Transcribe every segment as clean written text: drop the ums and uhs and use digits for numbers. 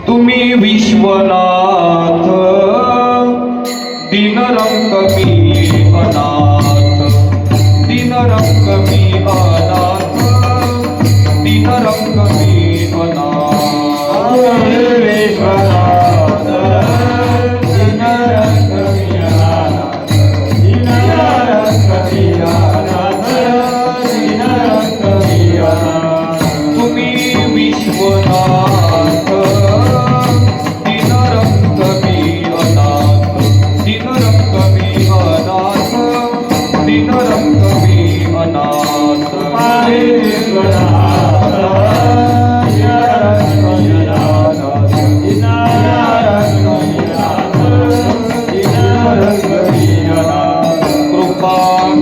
तुम्ही विश्वनाथ दीनरंग मी अनाथ, दीनरंग मी अनाथ, दीनरंग मी अनाथ। विश्वनाथ दीनरंग मी अनाथ, दीनरंग मी अनाथ, दीनरंग मी अनाथ। तुम्ही विश्वनाथ दीनरंग मी अनाथ, दीनरंग मी अनाथ, दीनरंग मी अनाथ। विश्वनाथ दीनरंग मी अनाथ, दीनरंग मी अनाथ, दीनरंग मी अनाथ। कृपा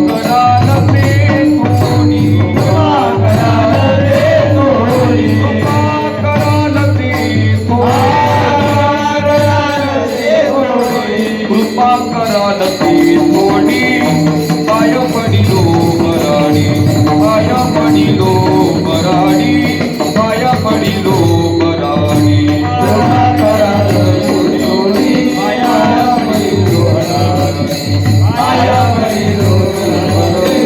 कराल ते कोणी, कृपा कराल रे थोडी, कृपा कराल ते कोणी, कृपा कराल ते थोडी। पाय पडिलो बराडी, पाय पडिलो बराडी, पाय पडिलो बराडी। कृपा कराल थोडी, माया पडिलो बराडी, माया पडिलो बराडी,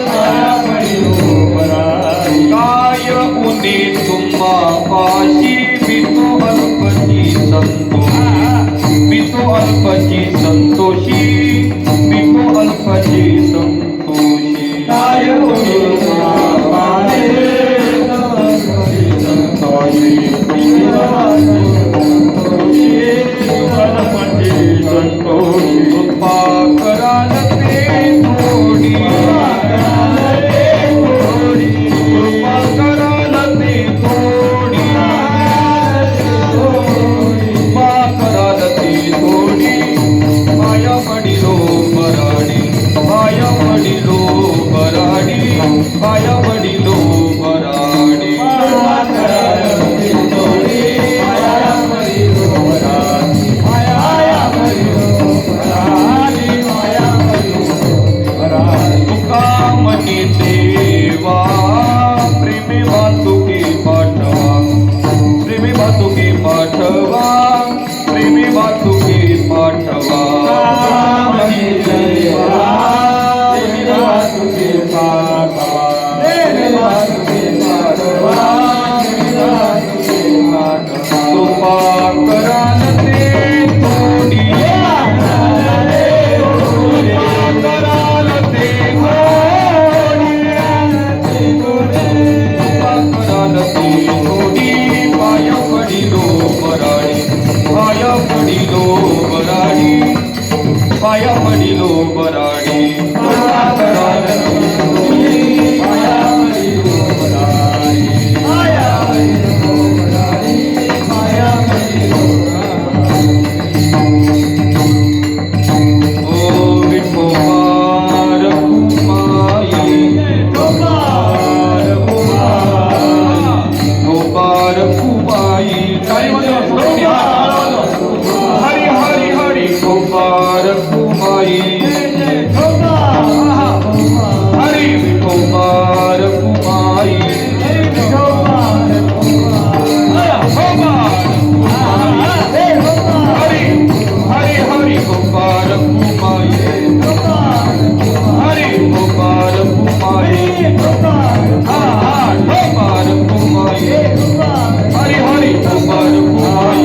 माया पडिलो बराडी। काय उनी तुम्हा पाशी, बितो अल्पची संतोषी, बितो अल्पची संतोषी, बितो अल्पची संतोषी। काय होईल पाहे संतोषी, संतोषी संतोषी। कृपा कराल ते थोडी, कृपा कराल ते थोडी, कृपा कराल ते थोडी। पाया पडिलो बराडी, पाया पडिलो बराडी, पाया पडिलो बराडी। तुका मनी देवा प्रेमी वातुके पाठवा, प्रेमी वातुके पाठवा, प्रेमी वातुके पाठवा। कृपा कराल ते थोडी, कराल ते थोडी, कृपा कराल ते थोडी। पाय पडिलो बराडी, पाय पडिलो बराडी, पाय पडिलो बराडी। कृपा कराल ते थोडी, पाया पडिलो बराडी, पाया पडिलो बराडी, पाया पडिलो बराडी। ओ विठोबार कुमाई, गोपाल कुमाई। हरी हरी हरी गोपाल कुमाई, हरी विठोबार कुमाई, गोपाल कुमाई। हरी हरी हरी गोपाल कुमाई, हरी गोपाल कुमाई, हा गोपाल कुमाई, हरी हरी गोपाल कुमाई।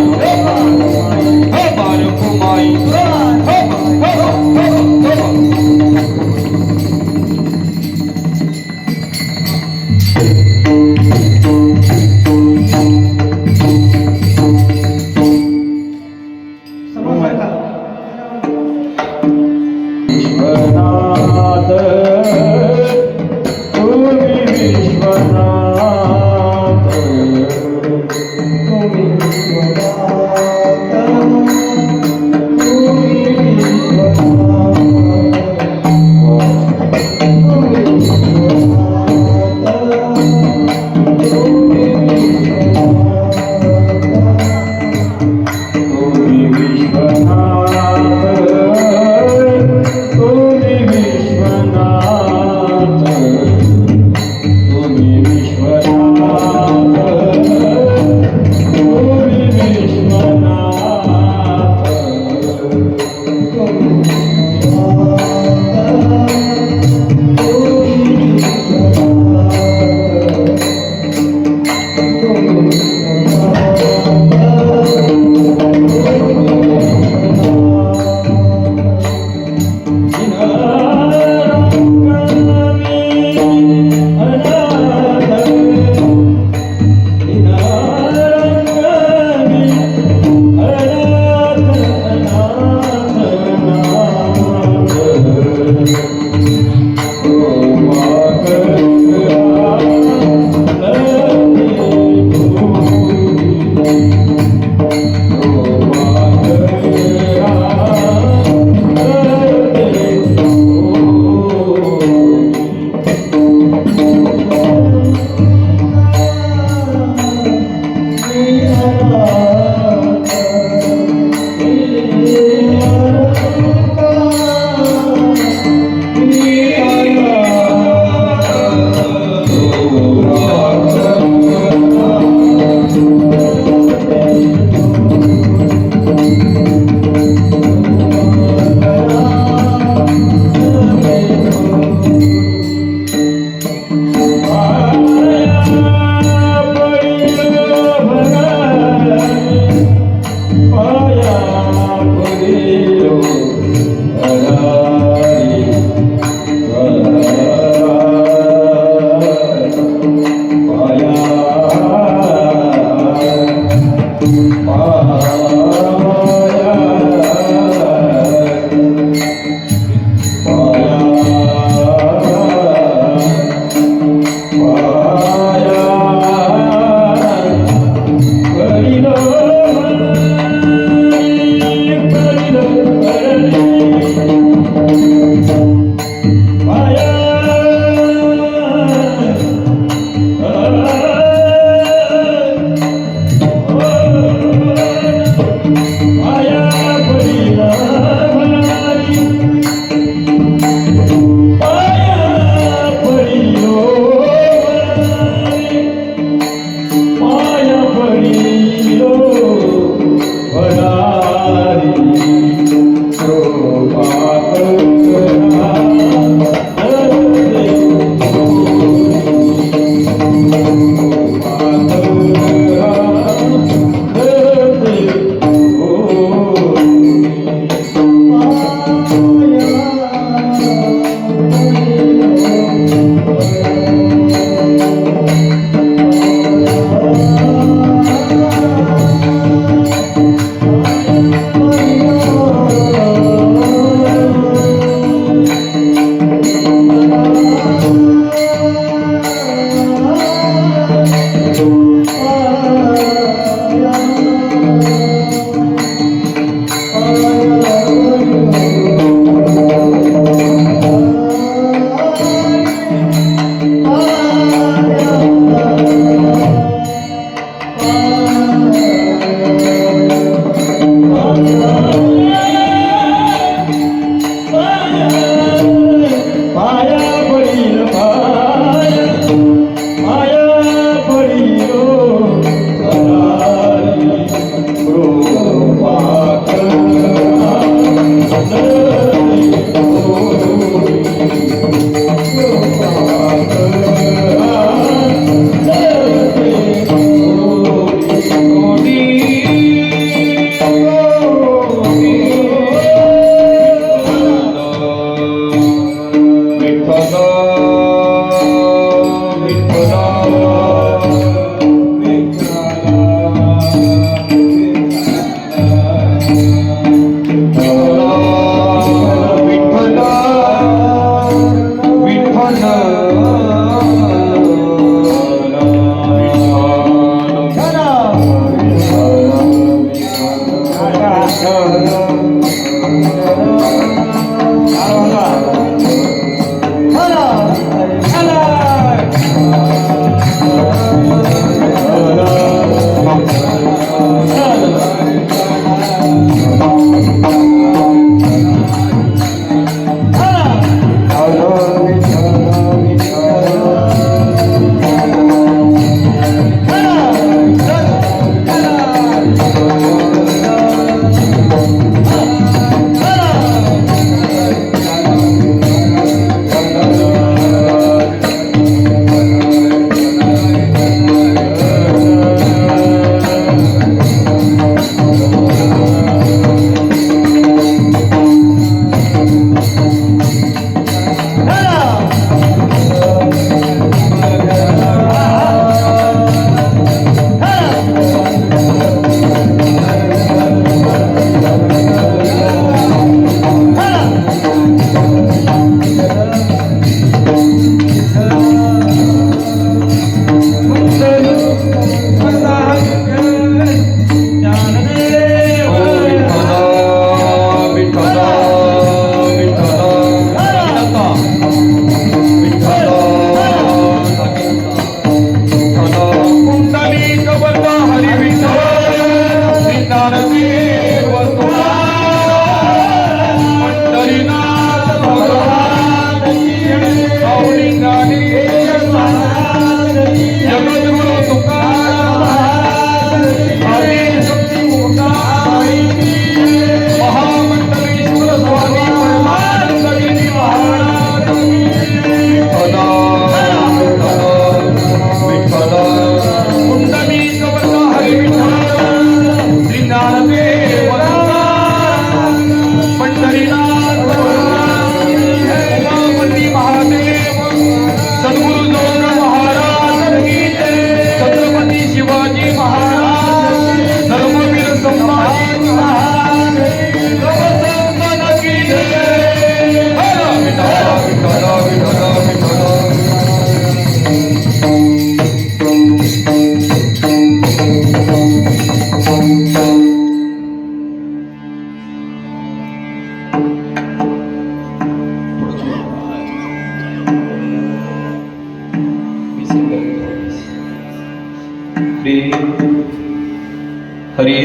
हरी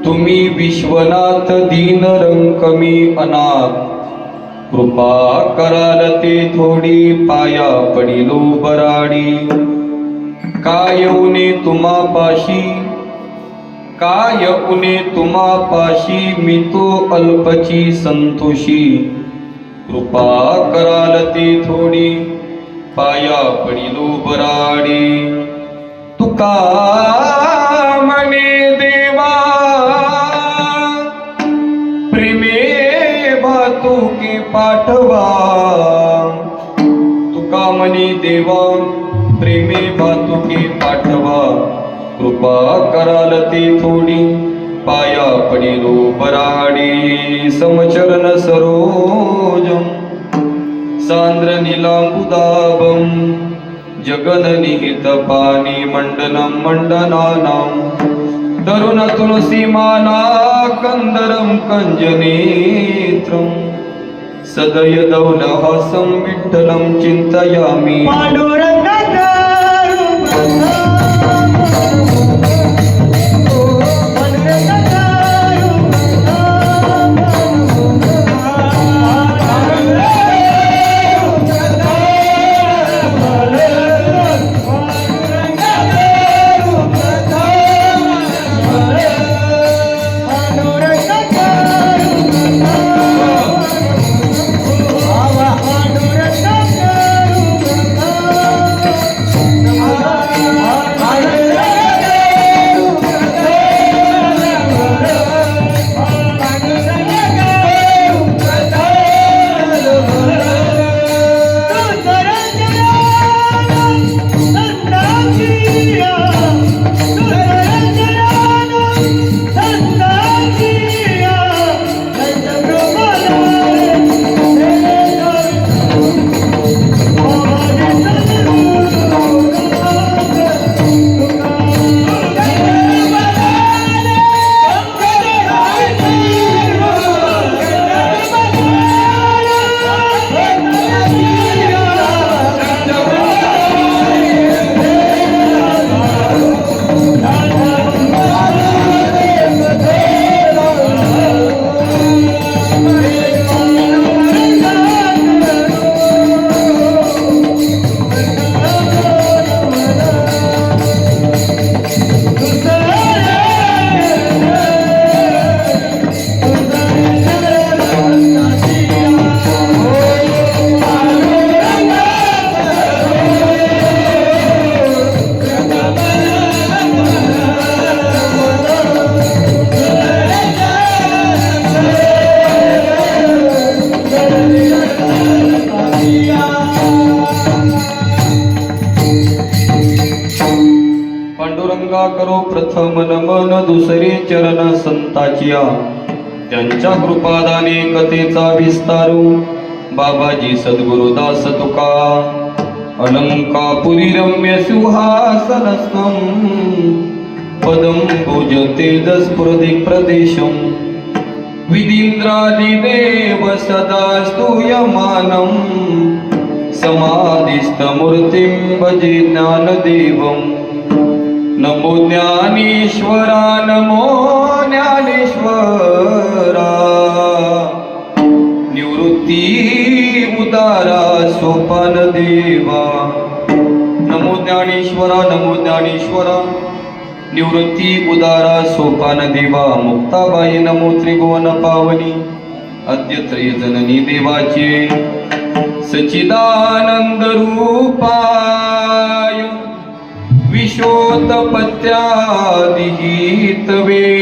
तुम्ही विश्वनाथ दीन रंकमी अनाथ, कृपा कराल ते थोडी पाया पडिलो बराडी. काय उने तुम्हापाशी मी तो अल्पची संतोषी. कृपा कराल ते थोडी पाया पडिलो बराडी. तुका म्हणे देवा प्रेमे भातुके पाठवा. तुका म्हणे देवा प्रेमे भातुके पाठवा. कृपा कराल ते थोडी पाया पडिलो बराडी. समचरण सरोजम सांद्र नीलांबुदाभं जगन निहित पानी मंडनं मंडनानां. तरुण तुलसीमाला कंदरं कंजनेत्रं. सदय दौलहासं विठ्ठलं चिंतयामि. पांडुरंगा करो प्रथम नमन दुसरे चरण संताचिया. त्यांच्या कृपादाने कथेचा विस्तारू बाबाजी सद्गुरुदास तुका. अलंकापुरी रम्य सिंहासनस्थं पदं भुज तेजस्फुरदिक् प्रदेशं. विधीन्द्रादिदेव सदा स्तूयमानं समाधिस्थमूर्तिं भजे ज्ञानदेवम्. नमो ज्ञानेश्वरा नमो ज्ञानेश्वरा. निवृत्ती उदारा सोपान देवा. नमो ज्ञानेश्वरा नमो ज्ञानेश्वरा. निवृत्ती उदारा सोपान देवा. मुक्ताबाई नमो त्रिभुवन पावनी. अद्य जननी देवाचे सच्चिदानंद रूपाय. विशोतपत्यादिहितवे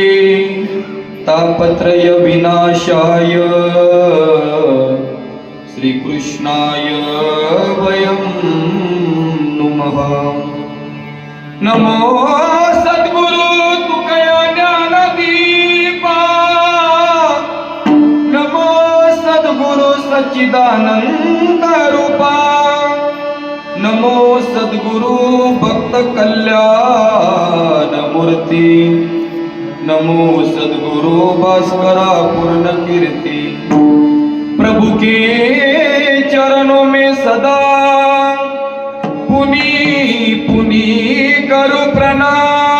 तापत्रय विनाशाय. श्रीकृष्णाय वयं नुमः. नमो सद्गुरु तुकया ज्ञानदीपा. नमो सद्गुरु सच्चिदानंद रूपा. नमो सद्गुरु भक्त कल्याण मूर्ती. नमो सद्गुरु भास्करा पूर्ण कीर्ति. प्रभु के चरणों में सदा पुनी पुनी करो प्रणाम.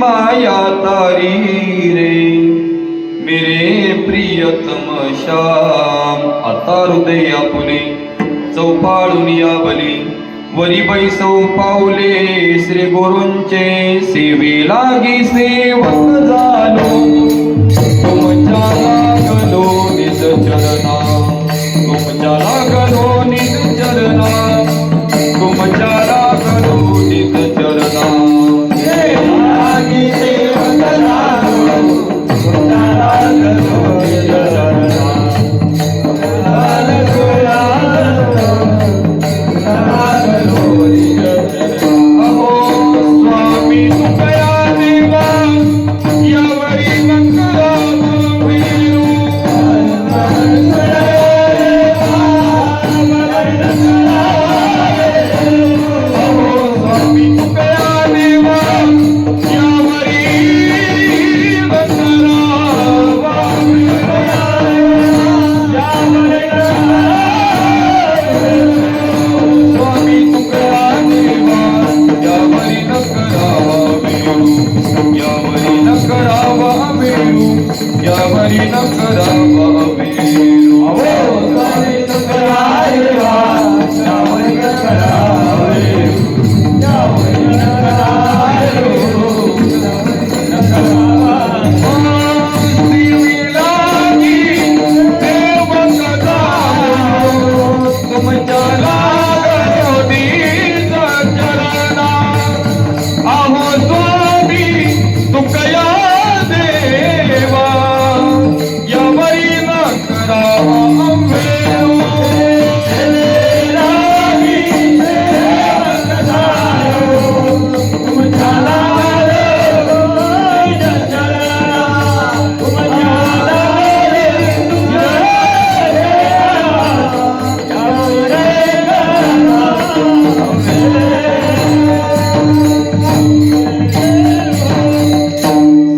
माया तारी रे मेरे प्रियतम श्याम आता हृदय आपुले चौपाळून या बली वरी बैसौ पावले श्री गुरूंचे सेवे लागी सेवक झालो तुमच्या लागलो निज चरणा तुमच्या लागलो निज चरणा तुमच्या लागलो निज चरणा लागी सेवक झालो, तुमच्या लागलो निज चरणा. लागलो, लागलो निज चरणा. अहो स्वामी तुकया देवा यावरी नकरावा विरू स्वामी तुकया देवा यावरी नकरावा स्वामी तुकया देवा यावरी नकरावा विरू यावरी नकरावा विरू यावरी नकरावा विरू स्वामी तुकया देवा, यावरी नकरावे. यावरी नकरावे,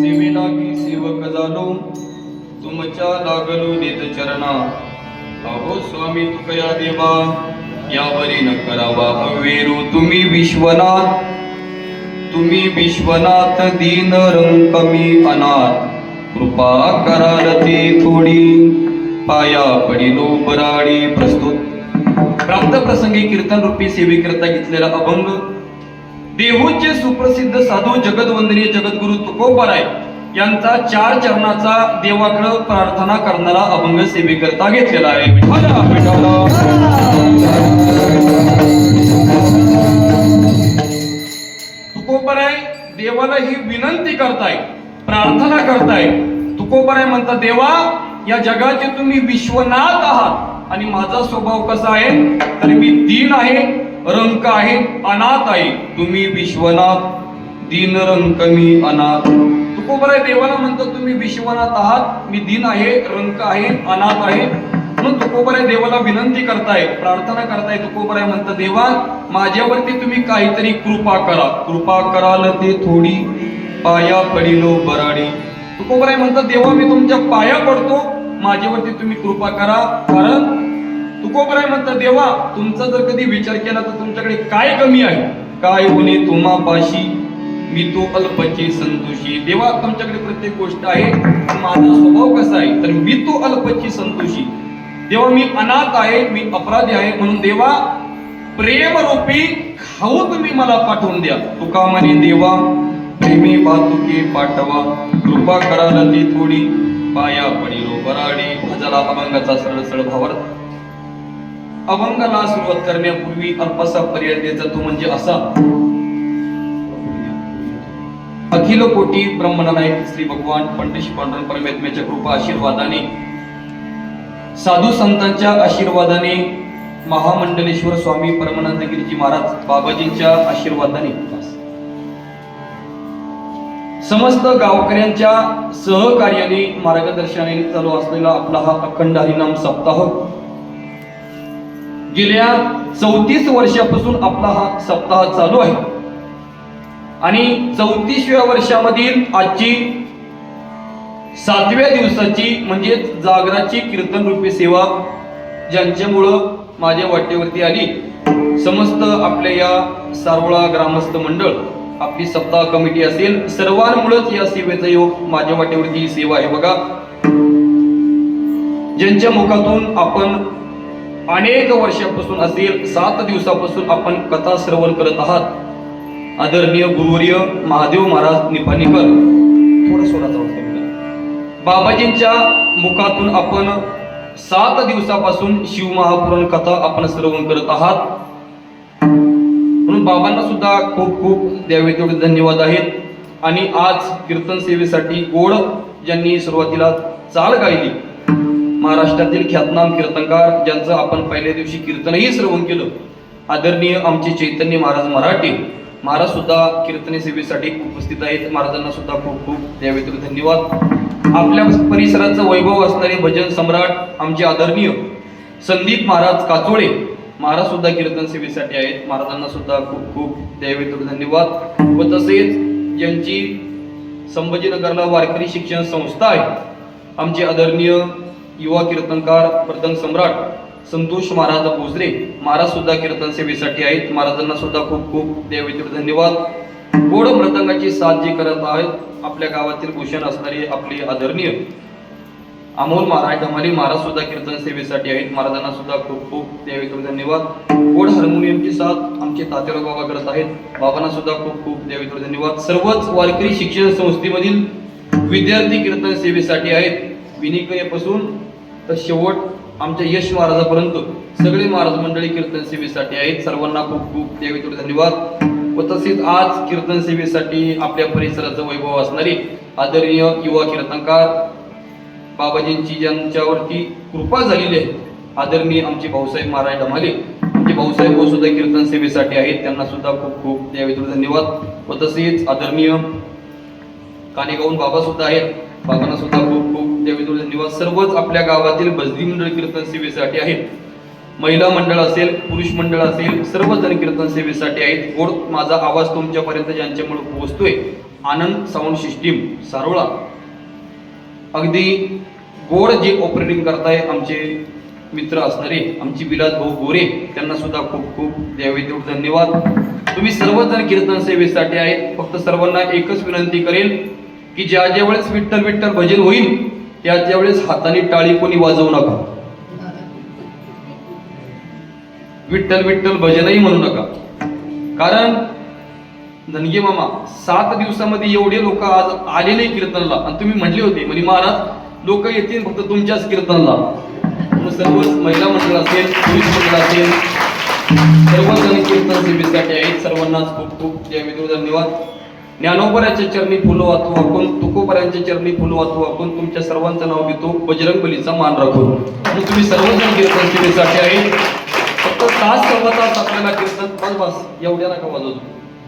सेवेलागी सेवक झालो तुमच्या लागलो निज चरणा अहो स्वामी तुकया देवा यावरी न करावा अवेरू तुम्ही विश्वनाथ दीन रंकमी अनाथ कृपा कराल ते थोडी पाया पडिलो बराडी प्रस्तुत प्राप्त प्रसंगी कीर्तन रूपी सेवेकरता घेतलेला अभंग देहूचे सुप्रसिद्ध साधू जगदवंदनीय जगद्गुरु तुकोबाराय यांचा 4 चरणाचा देवाकडे प्रार्थना करणारा अभंग सेवेकरता घेतलेला आहे. विठ्ठला, विठ्ठला. तुकोबाराय देवाला ही विनंती करताय, प्रार्थना करताय. तुकोबाराय म्हणतात, देवा या जगाचे तुम्ही विश्वनाथ आहात आणि माझा स्वभाव कसा आहे तर मी दीन आहे, रंक आहे, अनाथ आहे. तुम्ही विश्वनाथ दीन रंक मी अनाथ. तुकोबाराय देवाला म्हणतात तुम्ही विश्वनाथ आहात, मी दीन आहे, रंक आहे, अनाथ आहे. म्हणून तुकोबाराय देवाला विनंती करताय, प्रार्थना करताय. तुकोबाराय म्हणतात, देवा माझ्यावरती तुम्ही काहीतरी कृपा करा, कृपा कराल ते थोडी पाया पडिलो बराडी. तुकोबाराय म्हणतात, देवा मी तुमच्या पाया पडतो, माझ्यावरती तुम्ही कृपा करा. कारण तुकोबाराय म्हणतात, देवा तुमचा जर कधी विचार केला तर तुमच्याकडे काय कमी आहे, काय होणे तुम्हा पाशी मी तो अल्पची संतोषी. देवा तुमच्याकडे प्रत्येक गोष्ट आहे, माझा स्वभाव कसा आहे तर मी तो अल्पची संतोषी. देवा मी अनाथ आहे, मी अपराधी आहे, म्हणून देवा प्रेमरूपी खाऊ तुम्ही मला पाठवून द्या. तुका म्हणे देवा प्रेमी पातुके पाठवा, कृपा कराल ती थोडी पाया पडिलो बराडी. भजला अभंगाचा सरळ सरळ भावार्थ. अभंगाला सुरुवात करण्यापूर्वी अल्पसा पर्याय द्यायचा तो म्हणजे असा. अखिल कोटी ब्रह्मनायक श्री भगवान पंडित पांडुरंग परमेत्म्याच्या कृपा आशीर्वादाने, साधू संतांच्या आशीर्वादाने, महामंडलेश्वर स्वामी परमानंद गिरीजी महाराज बाबाजींच्या आशीर्वादाने, समस्त गावकऱ्यांच्या सहकार्याने, मार्गदर्शनाने चालू असलेला आपला हा अखंड हरिनाम सप्ताह गेल्या 34 वर्षापासून आपला हा सप्ताह चालू आहे आणि 34व्या वर्षामधील आजची 7व्या दिवसाची म्हणजे जागराची कीर्तन रूपी सेवा ज्यांच्यामुळं माझ्या वाटेवरती आली, समस्त आपल्या या सारोळा ग्रामस्थ मंडळ आपली सप्ताह कमिटी असेल, सर्वांमुळेच या सेवेचा योग माझ्या वाटेवरती ही सेवा आहे बघा. ज्यांच्या मुखातून आपण अनेक वर्षापासून असेल 7 दिवसापासून आपण कथा श्रवण करत आहात. आदरणीय गुरुवर्य महादेव महाराज निपाणीकर, थोडा स्वराचा आवाज कमी करा. बाबाजींच्या मुखातून आपण 7 दिवसापासून शिवमहापुराण कथा आपण श्रवण करत आहात. म्हणून बाबांना सुद्धा खूप खूप द्यावे तेवढे धन्यवाद आहेत. आणि आज कीर्तन सेवेसाठी गोड ज्यांनी सुरुवातीला चाल गायली, महाराष्ट्रातील ख्यातनाम कीर्तनकार ज्यांचं आपण पहिल्या दिवशी कीर्तनही श्रवण केलं, आदरणीय आमचे चैतन्य महाराज मराठे महाराज सुद्धा कीर्तन सेवेसाठी उपस्थित आहेत. महाराजांना सुद्धा खूप खूप द्यावे तेवढे धन्यवाद. आपल्या परिसराचं वैभव असणारे भजन सम्राट आमचे आदरणीय संदीप महाराज काचोळे महाराज सुद्धा कीर्तन सेवेसाठी आहेत. महाराजांना सुद्धा खूप खूप द्यावे तेवढे धन्यवाद. व तसेच ज्यांची संभाजीनगरला वारकरी शिक्षण संस्था आहे, आमचे आदरणीय युवा कीर्तनकार मृदंग सम्राट संतोष महाराज भोसरे महाराज सुद्धा कीर्तन सेवेसाठी आहेत. महाराजांना सुद्धा खूप खूप द्यावे तेवढे धन्यवाद. गोड मृदंगाची साथ जी करत आहेत आपल्या गावातील भूषण असणारे आपले आदरणीय अमोल महाराज धमाली महाराज सुद्धा कीर्तन सेवेसाठी आहेत. महाराजांना सुद्धा खूप खूप द्यावे तेवढे धन्यवाद. गोड हार्मोनियमची साथ आमचे तात्याराव बाबा करत आहेत. बाबांना सुद्धा खूप खूप द्यावे तेवढे धन्यवाद. सर्वच वारकरी शिक्षण संस्थेमधील विद्यार्थी कीर्तन सेवेसाठी आहेत. विनिकयपासून तर शेवट आमच्या यश महाराजापर्यंत सगळे महाराज मंडळी कीर्तन सेवेसाठी आहेत. सर्वांना खूप खूप द्यावे तेवढे धन्यवाद. व तसेच आज कीर्तन सेवेसाठी आपल्या परिसराचं वैभव असणारे आदरणीय युवा कीर्तनकार बाबाजींची ज्यांच्यावरती कृपा झालेली आहे, आदरणीय आमचे भाऊसाहेब महाराज धमाले आमचे भाऊसाहेब सुद्धा कीर्तन सेवेसाठी आहेत. त्यांना सुद्धा खूप खूप द्यावे तेवढे धन्यवाद. व तसेच आदरणीय कानेगावून बाबा सुद्धा आहेत. बाबांना सुद्धा खूप खूप द्यावे तेवढे धन्यवाद. सर्वच आपल्या गावातील भजनी मंडळ कीर्तन सेवेसाठी आहेत. महिला मंडळ असेल, पुरुष मंडळ असेल, सर्वजण कीर्तन सेवेसाठी आहेत. गोड माझा आवाज तुमच्यापर्यंत ज्यांच्यामुळे पोहोचतोय, आनंद साऊंड सिस्टीम सारोळा, अगदी गोड जे ऑपरेटिंग करताय आमचे मित्र असणारे आमची विलास भाऊ गोरे, त्यांना सुद्धा खूप खूप द्यावे तेवढे धन्यवाद. तुम्ही सर्वजण कीर्तन सेवेसाठी आहेत. फक्त सर्वांना एकच विनंती करेल की ज्या ज्या वेळेस विठ्ठल विठ्ठल भजन होईल त्या वेळेस हाताने टाळी कोणी वाजवू नका. विठ्ठल विठ्ठल भजनही म्हणू नका. कारण धनगे मामा 7 दिवसामध्ये एवढे लोक आज आलेले कीर्तनला, आणि तुम्ही म्हटले होते म्हणजे महाराज लोक येतील फक्त तुमच्याच कीर्तनला. सर्व महिला मंडळ असेल, पुरुष मंडळ असेल, सर्वजण कीर्तन सेवेसाठी आहेत. सर्वांनाच खूप खूप द्यावे तेवढे धन्यवाद. ज्ञानोबराच्या चरणी फुलं वाचू आपण, तुकोबरांच्या चरणी फुलं वाचू आपण, तुमच्या सर्वांचं नाव घेतो बजरंग बलीचा मान राखून. आणि तुम्ही सर्वजण कीर्तन सेवेसाठी आहे. फक्त तास सव्वा तास आपल्याला कीर्तन, बस एवढ्या नका वाजवतो,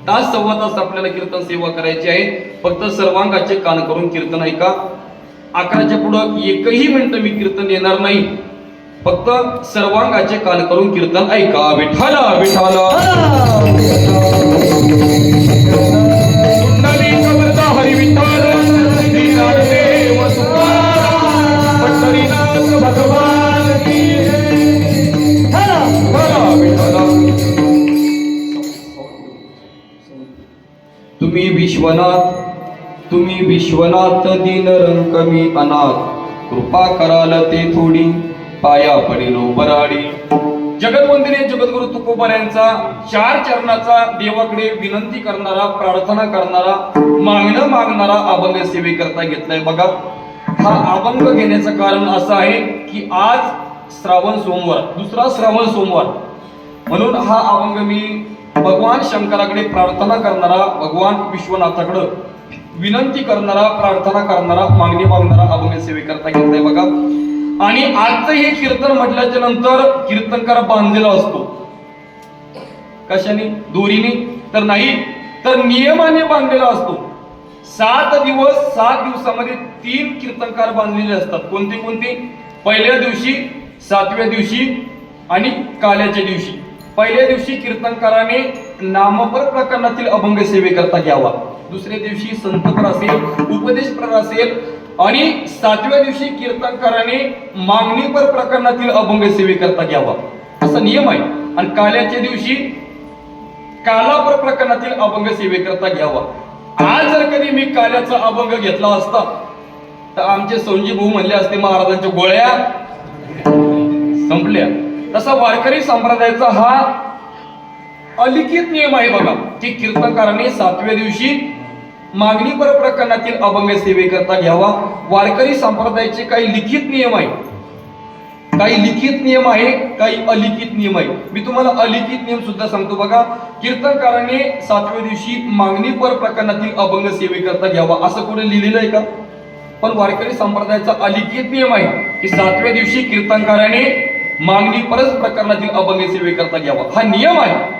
तास सव्वा तास आपल्याला कीर्तन सेवा करायची आहे. फक्त सर्वांगाचे कान करून कीर्तन ऐका. 11च्या पुढं एकही मिनिट मी कीर्तन येणार नाही. फक्त सर्वांगाचे कान करून कीर्तन ऐका. विठाला विठाला हरी विठ्ठल देव तुकाराम पंढरीनाथ भगवान की तुम्ही विश्वनाथ दीन रंग मी अनाथ, कृपा कराल ते थोडी पाया पडिलो बराडी. जगतवंदनीय जगद्गुरु तुकोबार यांचा 4 चरणाचा देवाकडे विनंती करणारा, प्रार्थना करणारा, मागणारा अभंग सेवेकरता घेतलाय बघा. हा अभंग घेण्याचं कारण असं आहे की आज श्रावण सोमवार, दुसरा श्रावण सोमवार, म्हणून हा अभंग मी भगवान शंकराकडे प्रार्थना करणारा, भगवान विश्वनाथाकडे विनंती करणारा, प्रार्थना करणारा, मागणारा अभंग सेवेकरता घेतलाय बघा. आणि आजचं हे कीर्तन म्हटल्याच्या नंतर कीर्तनकार बांधलेला असतो. कशाने? दोरीने तर नाही, तर नियमाने बांधलेला असतो. 7 दिवसामध्ये 3 कीर्तनकार बांधलेले असतात. कोणते कोणते? पहिल्या दिवशी, 7व्या दिवशी आणि काल्याच्या दिवशी. पहिल्या दिवशी कीर्तनकाराने नामपर प्रकरणातील अभंग सेवेकरता घ्यावा. दुसऱ्या दिवशी संतपर असेल, उपदेशपर असेल, आणि 7व्या दिवशी कीर्तनकाराने मागणीपर प्रकरणातील अभंग सेवेकरता घ्यावा, असा नियम आहे. आणि काल्याच्या दिवशी कालापर प्रकरणातील अभंग सेवेकरता घ्यावा. आज जर कधी मी काल्याचा अभंग घेतला असता तर आमचे संजीव भाऊ म्हणले असते महाराजांच्या गोळ्या संपल्या. तसा वारकरी संप्रदायाचा हा अलिखित नियम आहे बघा की कीर्तनकाराने 7व्या दिवशी मागणीपर प्रकरणातील अभंग सेवेकरता घ्यावा. वारकरी संप्रदायाचे काही लिखित नियम आहे, काही लिखित नियम आहे, काही अलिखित नियम आहे. मी तुम्हाला अलिखित नियम सुद्धा सांगतो बघा. कीर्तनकाराने 7व्या दिवशी मागणीपर प्रकरणातील अभंग सेवेकरता घ्यावा असं कोणी लिहिलेलं आहे का? पण वारकरी संप्रदायाचा अलिखित नियम आहे की 7व्या दिवशी कीर्तनकाराने मागणीपरच प्रकरणातील अभंग सेवेकरता घ्यावा. हा नियम आहे.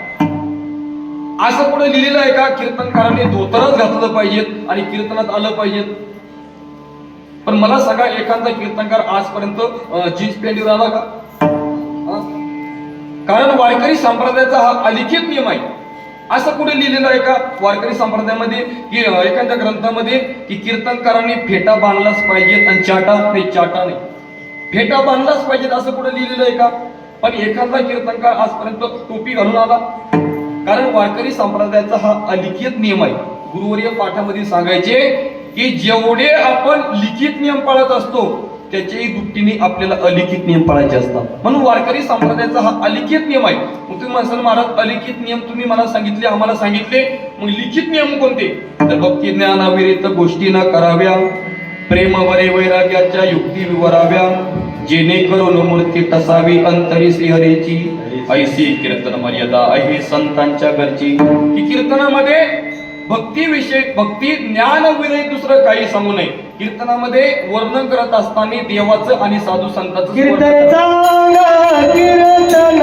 असं कुठे लिहिलेलं आहे का कीर्तनकाराने धोतरच घातलं पाहिजेत आणि कीर्तनात आलं पाहिजेत? पण मला सांगा, एखादा कीर्तनकार आजपर्यंत जीन्स पॅन्टवर आला का? कारण वारकरी संप्रदायाचा हा अलिखित नियम आहे. असं कुठे लिहिलेलं आहे का वारकरी संप्रदायामध्ये की एखाद्या ग्रंथामध्ये की कीर्तनकारांनी फेटा बांधलाच पाहिजेत आणि चाटा नाही, फेटा बांधलाच पाहिजेत असं कुठे लिहिलेलं आहे का? पण एखादा कीर्तनकार आजपर्यंत टोपी घालून आला? कारण वारकरी संप्रदायाचा हा अलिखित नियम आहे. गुरुवर्य पाठामध्ये सांगायचे की जेवढे आपण लिखित नियम पाळत असतो त्याच्याही दुपटीने आपल्याला अलिखित नियम पाळायचे असतात. म्हणून वारकरी संप्रदायाचा हा अलिखित नियम आहे. मग तुम्ही म्हणसाल महाराज अलिखित नियम तुम्ही मला सांगितले, आम्हाला सांगितले, मग लिखित नियम कोणते? तर भक्ती ज्ञानाविरित गोष्टी न कराव्या, प्रेम वरे वैराग्याच्या युक्ती विवराव्या, जेणेकरून मूर्ती टसावी अंतरी श्रीहरीची, ऐसी कीर्तन मर्यादा आहे संतांच्या घरची. की कीर्तनामध्ये भक्तीविषयी भक्ती ज्ञान विरहित दुसरं काही सांगू नये. कीर्तनामध्ये वर्णन करत असताना देवाचं आणि साधू संतांचं कीर्तन सांगा, कीर्तन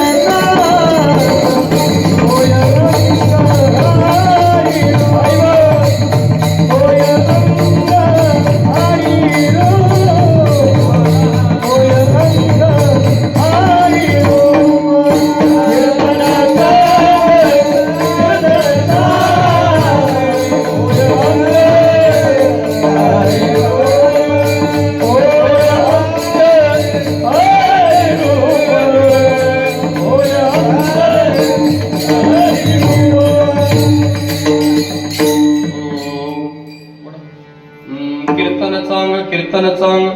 कीर्तन चांग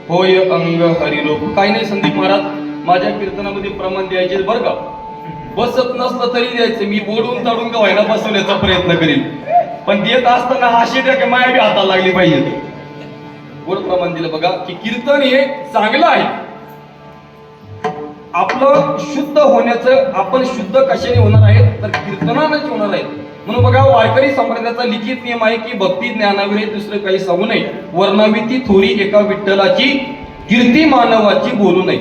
होय अंग हरिरूप. काही नाही संदीप महाराज, माझ्या कीर्तनामध्ये प्रमाण द्यायचे बरं का. बसत नसलं तरी द्यायचं, मी ओढून ताडून का व्हायला बसवण्याचा प्रयत्न करीन. पण देत असताना अशी द्या की माया बी हाताला लागली पाहिजे. गोड प्रमाण दिलं बघा की कीर्तन हे चांगलं आहे. आपलं शुद्ध होण्याचं, आपण शुद्ध कशाने होणार आहे तर कीर्तनानेच होणार आहे. म्हणून बघा वारकरी संप्रदायाचा लिखित नियम आहे की भक्ती ज्ञानाविरहित दुसरं काही सांगू नये. वर्णावी ती थोरी एका विठ्ठलाची, कीर्ती मानवाची बोलू नये.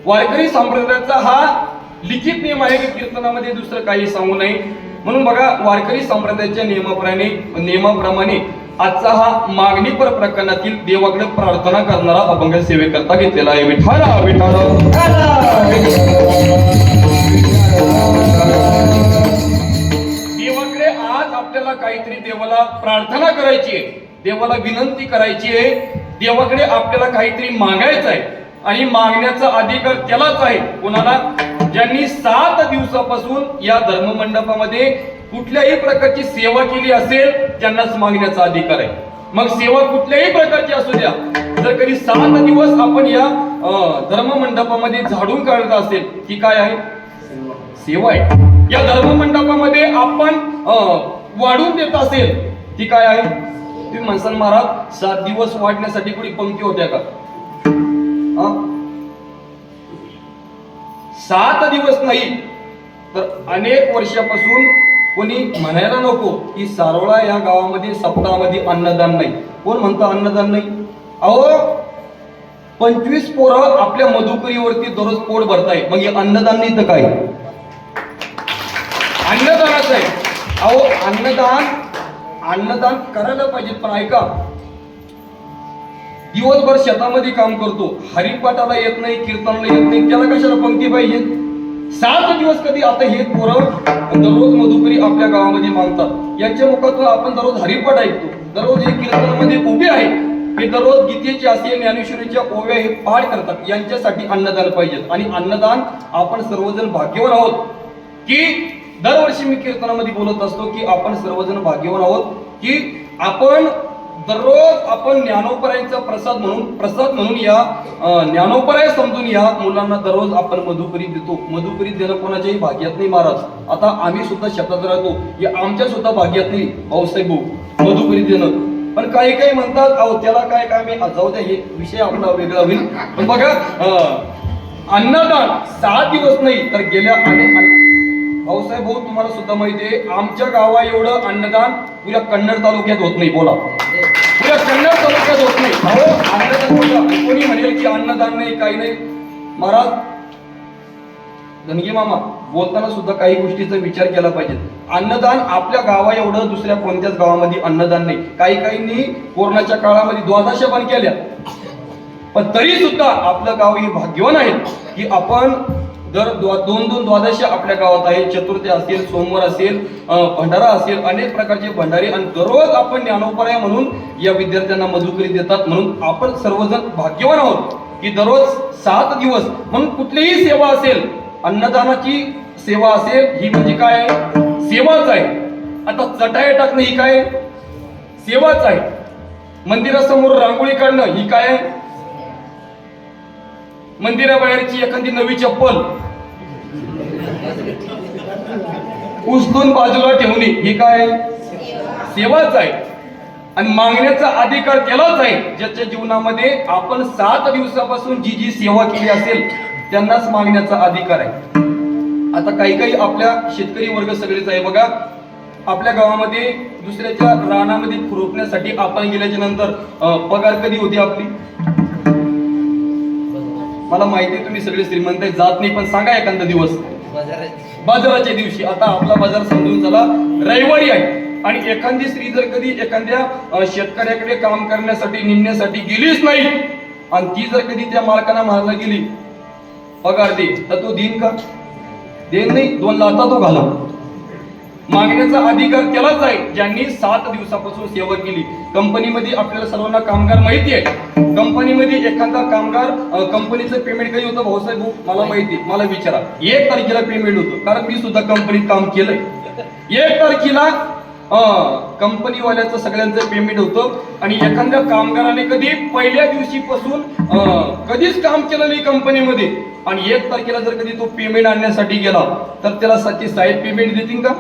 वारकरी संप्रदायाचा हा लिखित नियम आहे की कीर्तनामध्ये दुसरं काही सांगू नये. म्हणून बघा वारकरी संप्रदायाच्या नियमाप्रमाणे आजचा हा मागणीपर प्रकरणातील देवाकडे प्रार्थना करणारा अभंग सेवेकरता घेतलेला आहे. विठ्ठला विठ्ठला देवाकडे आज आपल्याला काहीतरी देवाला प्रार्थना करायची आहे, देवाला विनंती करायची आहे, देवाकडे आपल्याला काहीतरी मागायचं आहे. आणि मागण्याचा अधिकार त्यालाच आहे कोणाला? ज्यांनी 7 दिवसापासून या धर्ममंडपामध्ये कुठल्याही प्रकारची सेवा केली असेल त्यांनाच मागण्याचा अधिकार आहे. मग सेवा कुठल्याही प्रकारची असू द्या, जर कधी 7 दिवस आपण या धर्ममंडपामध्ये झाडून काढत असेल ती काय आहे? सेवा आहे. या धर्ममंडपामध्ये आपण वाढून देत असेल ती काय आहे? तुम्ही म्हणसाल महाराज 7 दिवस वाढण्यासाठी कोणी पंक्ती होत्या का? 7 दिवस नाही तर अनेक वर्षापासून कोणी म्हणायला नको की सारोळा या गावामध्ये सप्ताहामध्ये अन्नदान नाही. कोण म्हणतं अन्नदान नाही? अहो 25 पोरं आपल्या मधुकरीवरती दररोज पोट भरताय, मग हे अन्नदान नाही तर काय? अन्नदानच आहे. अहो अन्नदान करायला पाहिजे. पण ऐका, दिवसभर शेतामध्ये काम करतो, हरिपाठाला येत नाही, कीर्तनाला येत नाही, त्याला कशाला पंक्ती पाहिजे? 7 दिवस कधी? आता हे पोरं दररोज मधुकरी आपल्या गावामध्ये मागतात, यांच्या मुखातून आपण दररोज हरिपाठ ऐकतो, दररोज हे कीर्तनामध्ये उभे आहे, हे दररोज गीतेचे असेल ज्ञानेश्वरीच्या ओव्या हे पाठ करतात. यांच्यासाठी अन्नदान पाहिजे. आणि अन्नदान आपण सर्वजण भाग्यवान आहोत की दरवर्षी मी कीर्तनामध्ये बोलत असतो की आपण सर्वजण भाग्यवान आहोत की आपण दररोज आपण ज्ञानोपरायांचा प्रसाद म्हणून या ज्ञानोपराय समजून या मुलांना दररोज आपण मधुकरी देतो. मधुकरी देणं कोणाच्याही भाग्यात नाही महाराज. आता आम्ही सुद्धा शेतात राहतो हे आमच्या सुद्धा भाग्यात नाही भाऊसाहेब मधुकरी देणं. पण काही काही म्हणतात अहो त्याला काय काय मी जाऊ द्या हे विषय आपला वेगळा होईल. पण बघा अन्नदान 6 दिवस नाही तर गेल्या अनेक भाऊसाहेब भाऊ तुम्हाला सुद्धा माहिती आहे आमच्या गावा एवढं अन्नदान पुऱ्या कन्नड तालुक्यात होत नाही. बोला पुऱ्या कन्नड तालुक्यात होत नाही. अहो अन्नदान बघा कोणी म्हणेल की अन्नदान नाही काही नाही. महाराज धनगे मामा बोलताना सुद्धा काही गोष्टीचा विचार केला पाहिजे. अन्नदान आपल्या गावा एवढं दुसऱ्या कोणत्याच गावामध्ये अन्नदान नाही. काही काहींनी कोरोनाच्या काळामध्ये द्वादशा बंद केल्या पण तरी सुद्धा आपलं गाव हे भाग्यवान आहे की आपण दर 2-2 द्वादशी आपल्या गावात आहे. चतुर्थी असेल सोमवार असेल भंडारा असेल अनेक प्रकारचे भंडारे आणि दररोज आपण ज्ञानोपराय म्हणून या विद्यार्थ्यांना मधुकरी देतात. म्हणून आपण सर्वजण भाग्यवान आहोत की दररोज 7 दिवस म्हणून कुठलीही सेवा असेल अन्नदानाची सेवा असेल ही म्हणजे काय आहे सेवाच आहे. आता चटाई टाकणं ही काय सेवाच आहे. मंदिरासमोर रांगोळी काढणं ही काय आहे. मंदिराबाहेरची एखादी नवी चप्पल उचलून बाजूला ठेवणे ही काय सेवाच आहे. आणि मागण्याचा अधिकार त्यालाच आहे ज्याच्या जीवनामध्ये आपण 7 दिवसापासून जी जी सेवा केली असेल त्यांनाच मागण्याचा अधिकार आहे. आता काही काही आपल्या शेतकरी वर्ग सगळेच आहे बघा. आपल्या गावामध्ये दुसऱ्याच्या रानामध्ये खुरपण्यासाठी आपण गेल्याच्या नंतर पगार कधी होती आपली. मला माहिती आहे तुम्ही सगळे श्रीमंत जात नाही पण सांगा एखादा दिवस बाजाराच्या दिवशी. आता आपला बाजार समजून चला रविवारी आहे आणि एखादी स्त्री जर कधी एखाद्या शेतकऱ्याकडे काम करण्यासाठी निघण्यासाठी गेलीच नाही आणि ती जर कधी त्या मालकांना मारायला गेली पगार दे तर तो देईन का देईन नाही. 2 लाथा तो घाला. मागण्याचा अधिकार त्यालाच आहे ज्यांनी 7 दिवसापासून सेवा केली. कंपनीमध्ये आपल्याला सर्वांना कामगार माहिती आहे. कंपनीमध्ये एखादा कामगार कंपनीचं पेमेंट काही होतं भाऊसाहेब मला माहिती मला विचारा. 1 तारखेला पेमेंट होतं कारण मी सुद्धा कंपनीत काम केलंय. 1 तारखेला कंपनीवाल्याचं सगळ्यांचं पेमेंट होतं आणि एखाद्या कामगाराने कधी पहिल्या दिवशीपासून कधीच काम केलं नाही कंपनीमध्ये आणि 1 तारखेला जर कधी तो पेमेंट आणण्यासाठी गेला तर त्याला साहेब पेमेंट देतील का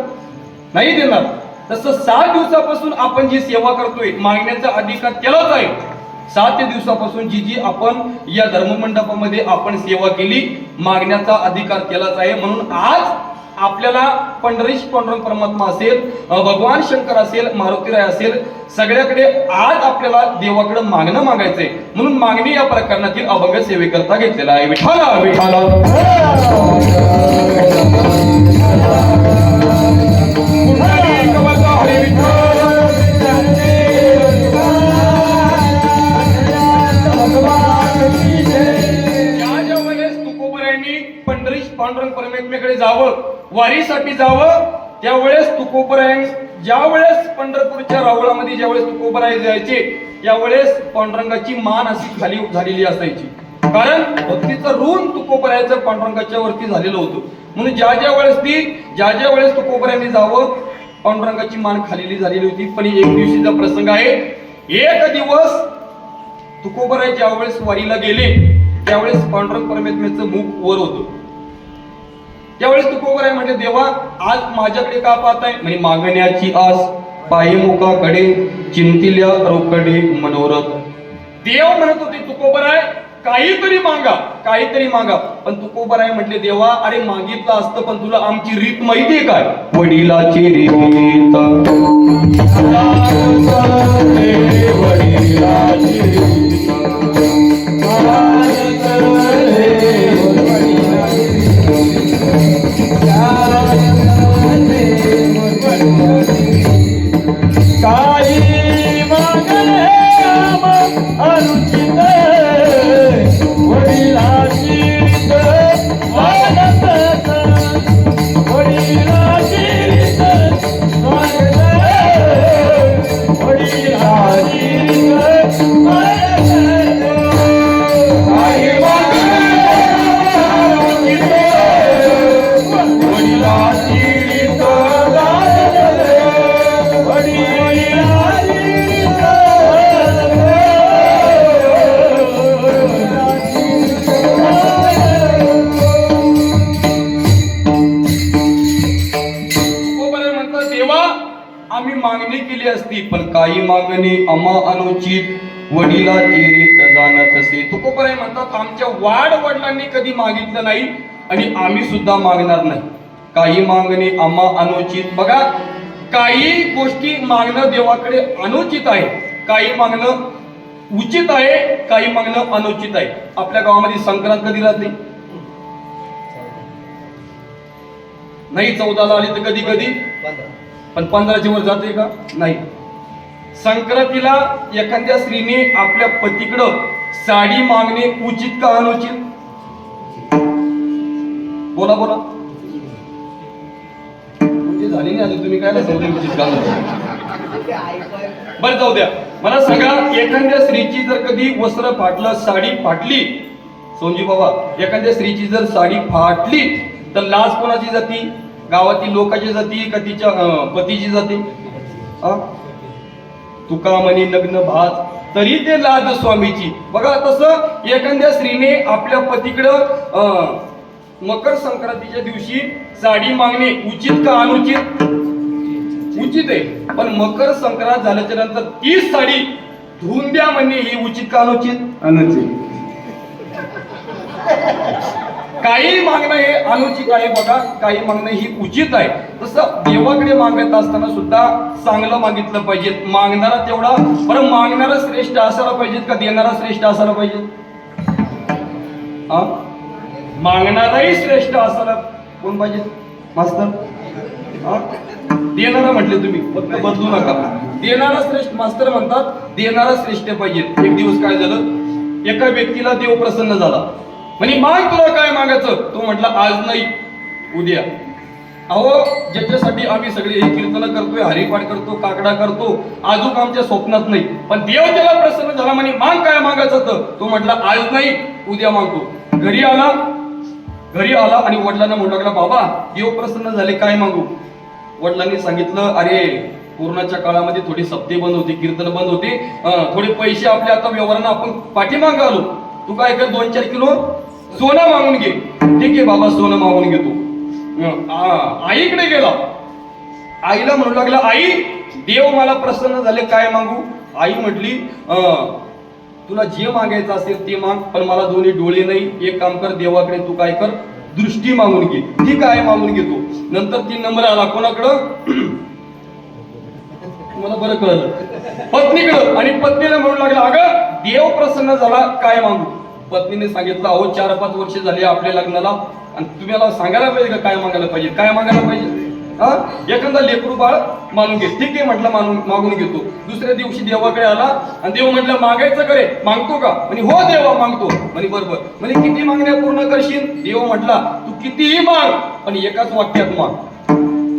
नाही देणार. तसं 7 दिवसापासून आपण जी सेवा करतोय मागण्याचा अधिकार त्यालाच आहे. 7 दिवसापासून जी जी आपण या धर्ममंडपामध्ये आपण सेवा केली मागण्याचा अधिकार त्यालाच आहे. म्हणून आज आपल्याला पंढरीश पांडुरंग परमात्मा असेल भगवान शंकर असेल मारुतीराय असेल सगळ्याकडे आज आपल्याला देवाकडे मागणं मागायचंय. म्हणून मागणी या प्रकरणातील अभंग सेवेकरता घेतलेला आहे. विठाला विठाला पंढरीश पांडुरंग परमेश्वराकडे जावं वारीसाठी जावं त्यावेळेस तुकोबराय ज्या वेळेस पंढरपूरच्या रावळामध्ये ज्यावेळेस तुकोबराय जायचे त्यावेळेस पांडुरंगाची मान अशी खाली झालेली असायची. कारण भक्तीचं ऋण तुकोबरायचं पांडुरंगाच्या वरती झालेलं होतं. म्हणून ज्या ज्या वेळेस तुकोबरायांनी जावं पांडुरंगाची मान खालेली झालेली होती. पण एक दिवशीचा प्रसंग आहे. एक दिवस तुकोबराय ज्या वेळेस वारीला गेले त्यावेळेस पांडुरंग परमेश्वराचं मुख वर होतं. त्यावेळेस तुकोबराय म्हणजे देवा आज माझ्याकडे का पाहताय म्हणजे मागण्याची आस पायी मुखाकडे चिंतिल्या रोकडे मनोरथ. देव म्हणत होते तुकोबराय काहीतरी मागा पण तुकोबराय म्हटले देवा अरे मागितलं असतं पण तुला आमची रीत माहितीये काय वडिलाची रीत आम्ही मागणी केली असती, पण काही मागणी अमा अनुचित वडिला चेरीत जाणत असे. तुकोबराय म्हणतात आमच्या वाड वडिलांनी कधी मागितलं नाही आणि आम्ही सुद्धा मागणार नाही. काही मागणी अमा अनुचित. बघा, काही गोष्टी मागणं देवाकडे अनुचित आहे, काही मागणं उचित आहे, काही मागणं अनुचित आहे. आपल्या गावामध्ये संक्रांत कधी राहते नाही, 14ला आली तर कधी कधी, पण 15च्या वर जाते का? नाही. संक्रांतीला एखाद्या स्त्रीने आपल्या पतीकडं साडी मागणे उचित का अनुचित? बोला बोला. झाली नाही अजून, तुम्ही काय उचित का? बरं जाऊ द्या. मला सांगा, एखाद्या स्त्रीची जर कधी वस्त्र फाटलं, साडी फाटली, सोनजी बाबा, एखाद्या स्त्रीची जर साडी फाटली तर लाज कोणाची जाती? गावातील लोकांची जाती का तिच्या पतीची जाती? तुका म्हणी नग्न भात तरी ते लाज स्वामीची. बघा, तसं एखाद्या स्त्रीने आपल्या पतीकडं मकर संक्रांतीच्या दिवशी साडी मागणे उचित का अनुचित? उचित आहे. पण मकर संक्रांत झाल्याच्या नंतर तीच साडी धुवून द्या म्हणणे ही उचित का अनुचित? अनुचित. काही मागणं हे अनुचित आहे बघा, काही मागणं ही उचित आहे. तसं देवाकडे मागत असताना सुद्धा चांगलं मागितलं पाहिजे. मागणारा तेवढा, बरं मागणारा श्रेष्ठ असायला पाहिजेत का देणारा श्रेष्ठ असायला पाहिजे? मागणाराही श्रेष्ठ असायला कोण पाहिजे? मास्तर. देणारा म्हटले तुम्ही, फक्त बदलू नका. देणारा श्रेष्ठ. मास्तर म्हणतात देणारा श्रेष्ठ पाहिजे. एक दिवस काय झालं, एका व्यक्तीला देव प्रसन्न झाला, म्हणे माग तुला काय मागायचं? तो म्हटला आज नाही, उद्या. अहो, ज्याच्यासाठी आम्ही सगळे हे कीर्तन करतोय, हरिपाठ करतो, काकडा करतो, अजून आमच्या स्वप्नात नाही, पण देव त्याला प्रसन्न झाला, म्हणे माग काय मागायचं? तर तो म्हटला आज नाही, उद्या मागतो. घरी आला आणि वडिलांना म्हणू लागला, बाबा देव प्रसन्न झाले, काय मागू? वडिलांनी सांगितलं, अरे कोरोनाच्या काळामध्ये थोडी सप्ते बंद होते, कीर्तन बंद होते, थोडे पैसे आपल्या आता व्यवहारांना आपण पाठीमाग आलो, तू काय कर 2-4 किलो सोनं मागून घे. ठीक आहे बाबा, सोनं मागून घेतो. आईकडे गेला, आईला म्हणू लागला, आई देव मला प्रसन्न झाले, काय मागू? आई म्हटली, तुला जे मागायचं असेल ते माग, पण मला दोन्ही डोळे नाही. एक काम कर, देवाकडे तू काय कर, दृष्टी मागून घे. ठीक आहे, मागून घेतो. नंतर 3 नंबर आला कोणाकडं? मला बरं कळलं, पत्नीकडं. आणि पत्नीला म्हणू लागला, अगं देव प्रसन्न झाला, काय मागू? पत्नीने सांगितलं, अहो 4-5 वर्ष झाली आपल्या लग्नाला, आणि तुम्ही मला सांगायला पाहिजे का काय मागायला पाहिजे? काय मागायला पाहिजे? एखादा लेकरू बाळ मागून घे. ठीक आहे म्हटलं, मागून घेतो. दुसऱ्या दिवशी देवाकडे आला आणि देव म्हटलं, मागायचं करे, मागतो का? म्हणे हो देवा मागतो. म्हणे बरोबर. म्हणे किती मागण्या पूर्ण करशील? देव म्हटला, तू कितीही माग, पण एकाच वाक्यात माग.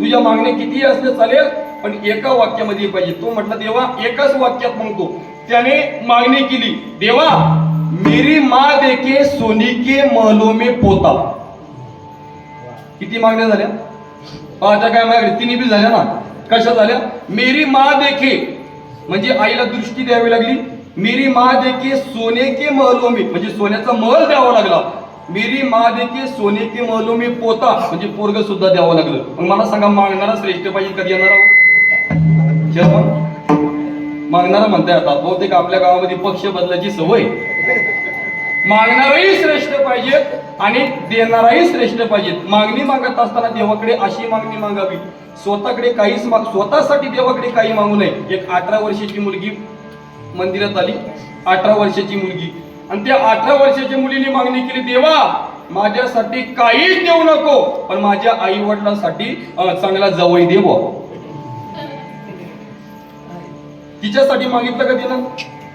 तुझ्या मागण्या कितीही असल्या चालेल, पण एका वाक्यामध्ये पाहिजे. तो म्हटला, देवा एकाच वाक्यात मागतो. त्याने मागणी केली, देवा मेरी माँ देखे सोनी के महलों में पोता. किती मागण्या झाल्या? आता काय माझ्याकडे 3 बी झाल्या ना. कशा झाल्या? मेरी माँ देखे म्हणजे आईला दृष्टी द्यावी लागली. मेरी माँ देखे सोने के महलों में म्हणजे सोन्याचा महल द्यावा लागला. मेरी माँ देखे सोने के महलों में पोता म्हणजे पोरग सुद्धा द्यावं लागलं. मग मला सांगा, मागणारा श्रेष्ठ पाहिजे कधी येणार? मागणारा म्हणताय आता बहुतेक आपल्या गावामध्ये पक्ष बदलायची सवय. मागणाराही श्रेष्ठ पाहिजेत आणि देणाराही श्रेष्ठ पाहिजेत. मागणी मागत असताना देवाकडे अशी मागणी मागावी, स्वतःकडे काहीच स्वतःसाठी देवाकडे काही मागू नये. एक 18 वर्षाची मुलगी मंदिरात आली, 18 वर्षाची मुलगी, आणि त्या 18 वर्षाच्या मुलीने मागणी केली, देवा माझ्यासाठी काहीच देऊ नको, पण माझ्या आई वडिलांसाठी चांगला जावई देव. तिच्यासाठी मागितलं का तिनं?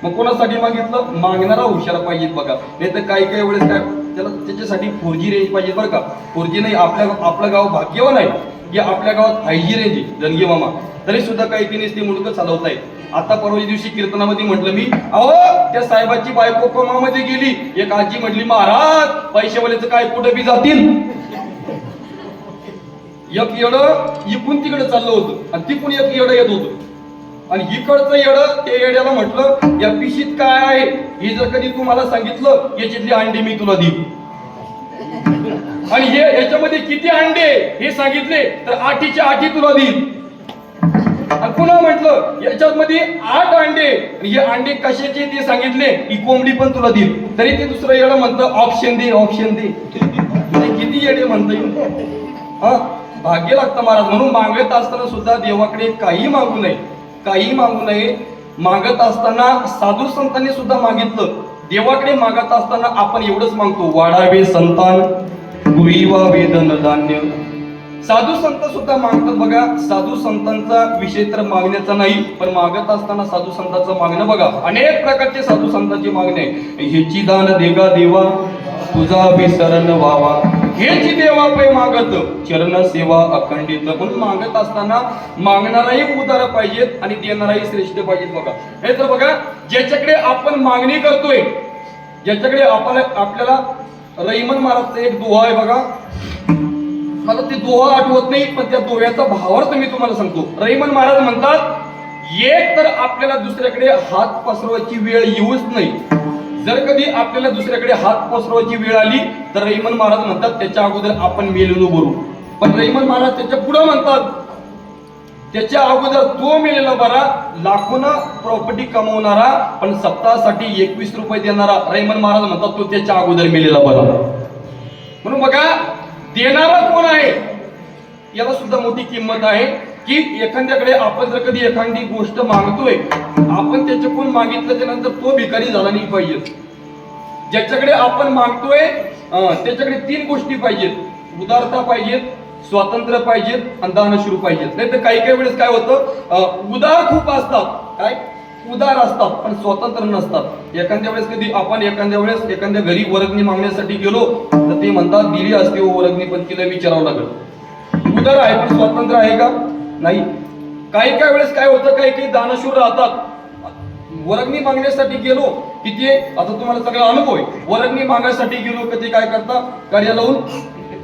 मग कोणासाठी मागितलं? मागणारा हुशार पाहिजेत बघा. नाही तर काही वेळेस काय त्याला त्याच्यासाठी 4G रेंज पाहिजे बरं का. 4G नाही, आपलं गाव भाग्यवान आहे की आपल्या गावात 5G रेंज आहे, जनगे मामा. तरी सुद्धा काही तिने ते मुलगा चालवताय. आता परवा दिवशी कीर्तनामध्ये म्हटलं मी, अहो त्या साहेबाची बायको कोमामध्ये गेली. एक आजी म्हटली, महाराज पैशावाल्याचं काय कुठं बी जातील. एक येडं इकून तिकडे चाललं होतं आणि तिकून एक येडं येत होतं, आणि इकडचं येडं त्या येड्याला म्हटलं, या पिशीत काय आहे हे जर कधी तू मला सांगितलं, याच्यातली अंडे मी तुला देईन, आणि हे याच्यामध्ये किती अंडे हे सांगितले तर 8च्या 8 तुला देईन. आणि पुन्हा म्हटलं याच्यामध्ये 8 अंडे, हे अंडे कशाचे ते सांगितले, ही कोंबडी पण तुला देईल. तरी ते दुसरं येणं म्हणतं ऑप्शन दे ऑप्शन दे. किती येडे म्हणता हा, भाग्य लागतं महाराज. म्हणून मागत असताना सुद्धा देवाकडे काही मागू नये, काही मागू नये. मागत असताना साधू संतांनी सुद्धा मागितलं. देवाकडे मागत असताना आपण एवढंच मागतो, वाढावे संतान गुईवावे धनधान्य. साधू संत सुद्धा मागतात बघा. साधू संतांचा विषय तर मागण्याचा नाही, पण मागत असताना साधू संतांचं मागणं बघा. अनेक प्रकारचे साधू संतांची मागणी आहे. ह्याची दान देगा देवा तुझा विसरण व्हावा, हेची देवा पै मागत चरण सेवा अखंडित. म्हणून मागत असताना मागणाराही उदार पाहिजेत आणि देणाराही श्रेष्ठ पाहिजेत बघा. हे तर बघा, ज्याच्याकडे आपण मागणी करतोय, ज्याच्याकडे आपल्याला रहिमन महाराजचा एक दोहा आहे बघा. मला ते दोहा आठवत नाही, पण त्या दोह्याचा भावार्थ मी तुम्हाला सांगतो. रहिमन महाराज म्हणतात, एक तर आपल्याला दुसऱ्याकडे हात पसरवायची वेळ येऊच नाही. जर कधी आपल्याला दुसऱ्याकडे हात पसरवायची वेळ आली तर रहिमन महाराज म्हणतात, त्याच्या अगोदर आपण मेलेलो बरू. पण रहिमन महाराज त्याच्या पुढे म्हणतात, त्याच्या अगोदर तो मेलेला बरा. लाखोना प्रॉपर्टी कमवणारा पण सप्ताहासाठी 21 रुपये देणारा, रहिमन महाराज म्हणतात, तो त्याच्या अगोदर मेलेला बरा. म्हणून बघा, देणारा कोण आहे याला सुद्धा मोठी किंमत आहे. की एखाद्याकडे आपण जर कधी एखादी गोष्ट मागतोय, आपण त्याच्याकडून मागितल्याच्या नंतर तो भिकारी झाला नाही पाहिजे. ज्याच्याकडे आपण मागतोय त्याच्याकडे 3 गोष्टी पाहिजेत, उदारता पाहिजेत, स्वातंत्र्य पाहिजेत आणि दानशूर पाहिजेत. नाही तर काही काही वेळेस काय होतं, उदार खूप असतात, काय उदार असतात पण स्वतंत्र नसतात. एखाद्या वेळेस कधी आपण एखाद्या वेळेस एखाद्या घरी वर्गणी मागण्यासाठी गेलो तर ते म्हणतात दिली असते हो वर्गणी, पण तिला विचारावं लागेल. उदार आहे पण स्वतंत्र आहे का? नाही. काही काही वेळेस काय होतं, काही काही दानशूर राहतात. वर्गणी मागण्यासाठी गेलो किती, आता तुम्हाला सगळा अनुभव आहे. वर्गणी मागण्यासाठी गेलो कधी काय करता, कार्य लावून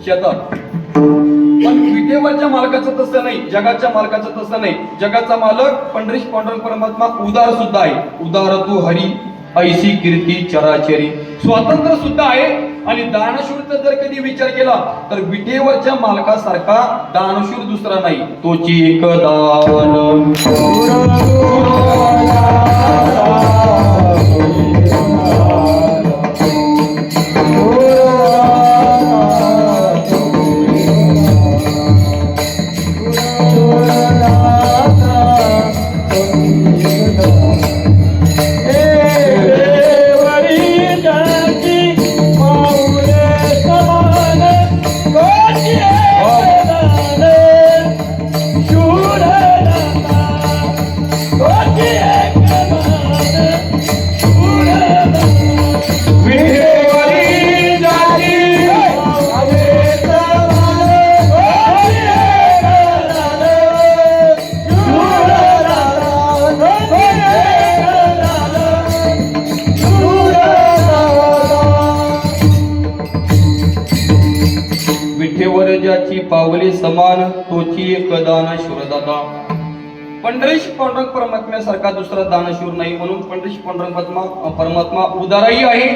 शेतात. पण विटेवरच्या मालकाचं तसं नाही, जगाच्या मालकाचं तसं नाही. जगाचा मालक पंढरीश पांडुरंग परमात्मा उदार सुद्धा आहे. उदार तू हरी ऐशी कीर्ती चराचरी. स्वातंत्र्य सुद्धा आहे. आणि दानशूरचा जर कधी विचार केला तर विटेवरच्या मालकासारखा दानशूर दुसरा नाही. तोची एक दान ज्याची पावले समान तोची एक दानशूर दादा. पंढरीश पांडुरंग परमात्म्यासारखा दुसरा दानशूर नाही. म्हणून पंढरीश पांडुरंग परमात्मा उदारही आहे,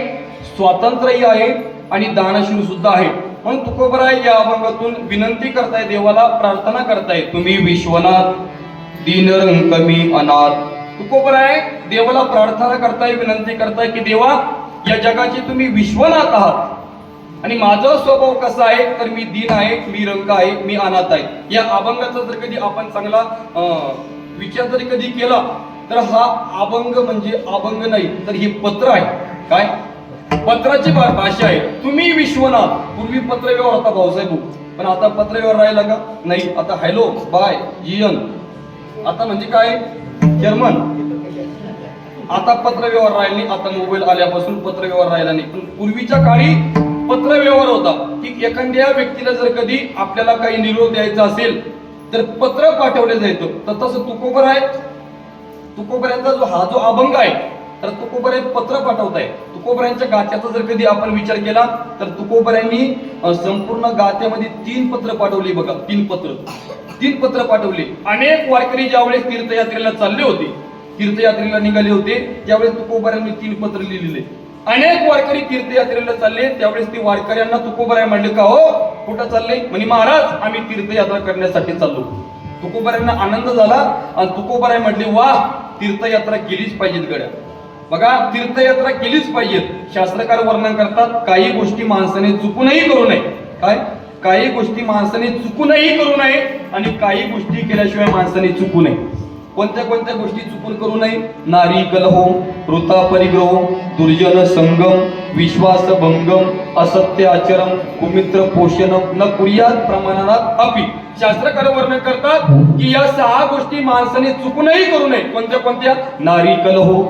स्वातंत्र्यही आहे आणि दानशूर सुद्धा आहे. म्हणून तुकोबराय या अभंगातून विनंती करताय, देवाला प्रार्थना करताय, तुम्ही विश्वनाथ दीनरंग कमी अनाथ. तुकोबराय देवाला प्रार्थना करताय, विनंती करताय की देवा या जगाचे तुम्ही विश्वनाथ आहात आणि माझा स्वभाव कसा आहे तर मी दीन आहे, मी रंग आहे, मी अनाथ आहे. या अभंगाचा जर कधी आपण चांगला विचार जरी कधी केला तर हा अभंग म्हणजे अभंग नाही तर हे पत्र आहे. काय पत्राची भाषा आहे. तुम्ही विश्वनाथ. पूर्वी पत्र व्यवहार होता भाऊसाहेब, पण आता पत्र व्यवहार राहिला का? नाही. आता हॅलो बाय जीएन, आता म्हणजे काय जर्मन. आता पत्र व्यवहार राहिला नाही. आता मोबाईल आल्यापासून पत्र व्यवहार राहिला नाही. पण पूर्वीच्या काळी पत्र व्यवहार होता की एखाद्या व्यक्तीला जर कधी आपल्याला काही निरोप द्यायचा असेल तर पत्र पाठवलं जायचं. तर तसं तुकोबराय, तुकोबरायांचा हा जो अभंग आहे तर तुकोबराय पत्र पाठवताय. तुकोबरायांच्या गात्याचा जर कधी आपण विचार केला तर तुकोबरायांनी संपूर्ण गात्यामध्ये 3 पत्र पाठवली बघा. 3 पत्र पाठवले. अनेक वारकरी ज्यावेळेस तीर्थयात्रेला चालले होते, तीर्थयात्रेला निघाले होते, त्यावेळेस तुकोबरायांनी 3 पत्र लिहिलेले. अनेक वारकरी तीर्थयात्रेला चालले, त्यावेळेस ती वारकऱ्यांना तुकोबराय म्हणले का हो कुठं चालले? म्हणे महाराज आम्ही तीर्थयात्रा करण्यासाठी चाललो. तुकोबारायांना आनंद झाला आणि तुकोबाराय म्हटले वा तीर्थयात्रा केलीच पाहिजेत गड्या. बघा तीर्थयात्रा केलीच पाहिजेत. शास्त्रकार वर्णन करतात काही गोष्टी माणसाने चुकूनही करू नये. काय काही गोष्टी माणसाने चुकूनही करू नये आणि काही गोष्टी केल्याशिवाय माणसाने चुकू नये. कोणत्या कोणत्या गोष्टी चुकून करू नये? नारी कलहो, वृथा परिग्रह, दुर्जन संगम, विश्वास भंगम, असत्य आचरण, कुमित्र पोषणम, न कुर्यात प्रमाणात अपि. शास्त्रकार वर्णन करतात की या 6 गोष्टी माणसाने चुकूनही करू नये. कोणत्या कोणत्या? नारी कलहो.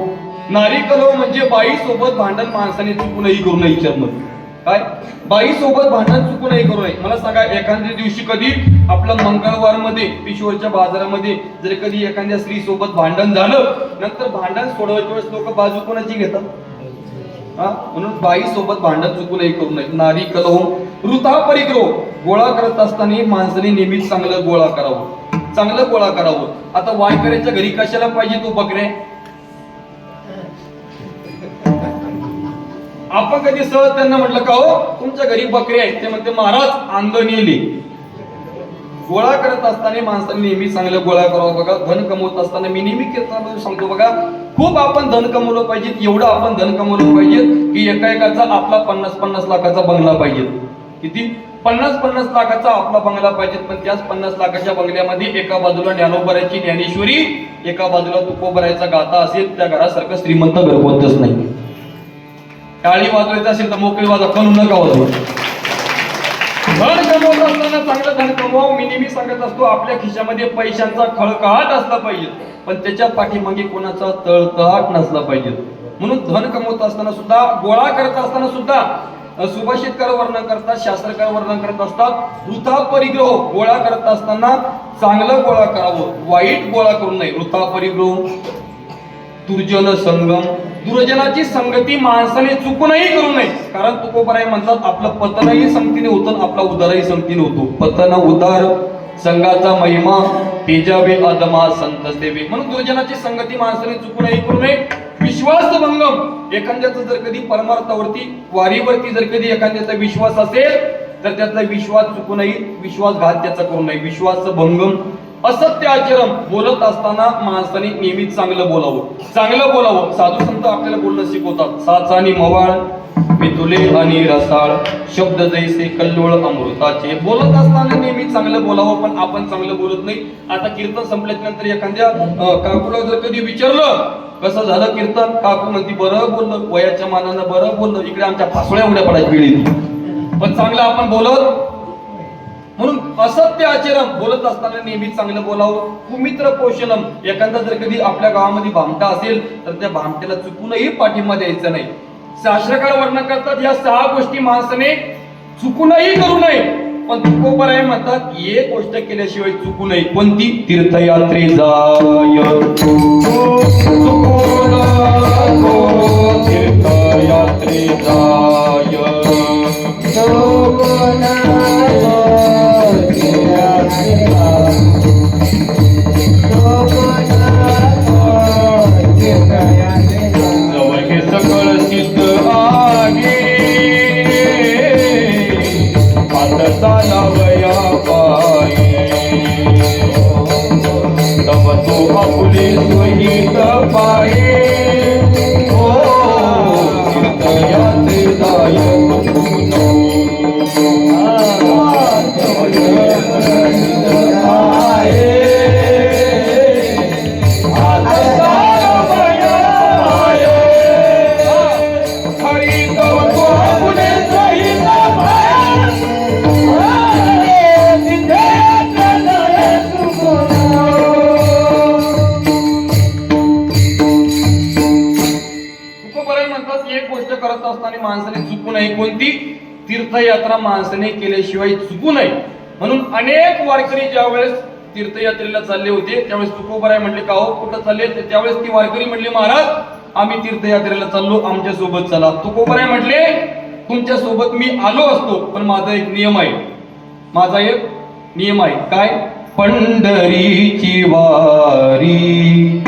नारी कलहो म्हणजे बाई सोबत भांडण माणसाने चुकूनही करू नये. विचारमध्ये काय बाई सोबत भांडण चुकूनही करू नये. मला सांगा एखाद्या दिवशी कधी आपलं मंगळवार मध्ये पिशोरच्या बाजारामध्ये जर कधी एखाद्या स्त्री सोबत भांडण झालं नंतर भांडण सोडवायच्या वेळेस लोक बाजू कोणाची घेतात? म्हणून बाई सोबत भांडण चुकूनही करू नये. नारी कलहो, वृथा परिग्रह. गोळा करत असताना माणसाने नेहमीच चांगलं गोळा करावं, चांगलं गोळा करावं. आता वायकऱ्याच्या घरी कशाला पाहिजे तो बकरे? आपण कधी सहज त्यांना म्हटलं का हो तुमच्या घरी बकरी आहेत? ते म्हणते महाराज आंदण येली. गोळा करत असताना माणसाने नेहमी चांगलं गोळा करावं. बघा धन कमवत असताना मी नेहमी सांगतो बघा खूप आपण धन कमवलं पाहिजे. एवढं आपण धन कमवलं पाहिजे की एका आपला 50-50 लाखाचा बंगला पाहिजे. किती? 50-50 लाखाचा आपला बंगला पाहिजे. पण त्याच 50 लाखाच्या बंगल्यामध्ये एका बाजूला ज्ञानोबराची ज्ञानेश्वरी, एका बाजूला तुकोबरायचा गाथा असेल. त्या घरासारखं श्रीमंत घर कोणतंच नाही. टाळी वाजवायचं असेल तर मोकळी वाजवा, पण नका वाजवू. धन कमवत असताना चांगलं धन कमवावं. मी नेहमी सांगत असतो आपल्या खिशामध्ये पैशांचा खळखळाट असला पाहिजे पण त्याच्या पाठीमागे कोणाचा तळतळाट नसला पाहिजे. म्हणून धन कमवत असताना सुद्धा गोळा करत असताना सुद्धा सुभाषितकार वर्णन करतात, शास्त्रकार वर्णन करत असतात वृथा परिग्रह. गोळा करत असताना चांगलं गोळा करावं, वाईट गोळा करू नये. वृथा परिग्रह, दुर्जन संगम. दुर्जनाची संगती माणसाने चुकूनही करू नये. कारण तुकोबराय म्हणतात आपलं पतनही संगतीने होतं, आपला उदारही संगतीने होतो. पतन उदार संघाचा महिमा तेजावे अदमा संत सेवे. म्हणून दुर्जनाची संगती माणसाने चुकूनही करू नये. विश्वास भंगम. एखाद्याचा जर कधी परमार्थावरती वारीवरती जर कधी एखाद्याचा विश्वास असेल तर त्याचा विश्वास चुकूनही विश्वासघात त्याचा करू नये. विश्वास भंगम. असत्य आचरण. बोलत असताना माणसाने नेहमीच चांगलं बोलावं, चांगलं बोलावं. साधू संत आपल्याला बोलणं शिकवतात. साच आणि मवाळ, मिथुले आणि रसाळ, शब्द जैसे कल्लोळ अमृताचे. बोलत असताना नेहमी चांगलं बोलावं पण आपण चांगलं बोलत नाही. आता कीर्तन संपल्यानंतर एखाद्या काकूला जर कधी विचारलं कसं झालं कीर्तन, काकू म्हणती बरं बोललं, वयाच्या मानानं बरं बोललं. इकडे आमच्या फासोळ्या उड्या पडायची वेळ येते पण चांगलं आपण बोलत. म्हणून असत्य आचरण. बोलत असताना नेहमी चांगलं बोलावं. कुमित्र पोषणम. एखादा जर कधी आपल्या गावामध्ये भामटा असेल तर त्या भामट्याला चुकूनही पाठिंबा द्यायचा नाही. शास्त्रकार वर्णन करतात या 6 गोष्टी माणसाने चुकूनही करू नये. पण तुकोबराय म्हणतात एक गोष्ट केल्याशिवाय चुकू नये. कोणती? तीर्थयात्रे जाय. तीर्थयात्रे जाय. सकळ सिद्ध आहे आता चालावया पाये. तव तो आपुले स्वहित पाये. ओ तीर्थयात्रे जाय. माणसाने चुकू नये. कोणती? तीर्थयात्रा माणसाने केल्याशिवाय चुकू नये. म्हणून अनेक वारकरी ज्या वेळेस तीर्थयात्रेला चालले होते त्यावेळेस तुकोबराय म्हणले का हो कुठं चालले? त्यावेळेस ती वारकरी म्हणली महाराज आम्ही तीर्थयात्रेला चाललो, आमच्या सोबत चला. तुकोबराय म्हटले तुमच्या सोबत मी आलो असतो पण माझा एक नियम आहे. माझा एक नियम आहे. काय? पंढरीची वारी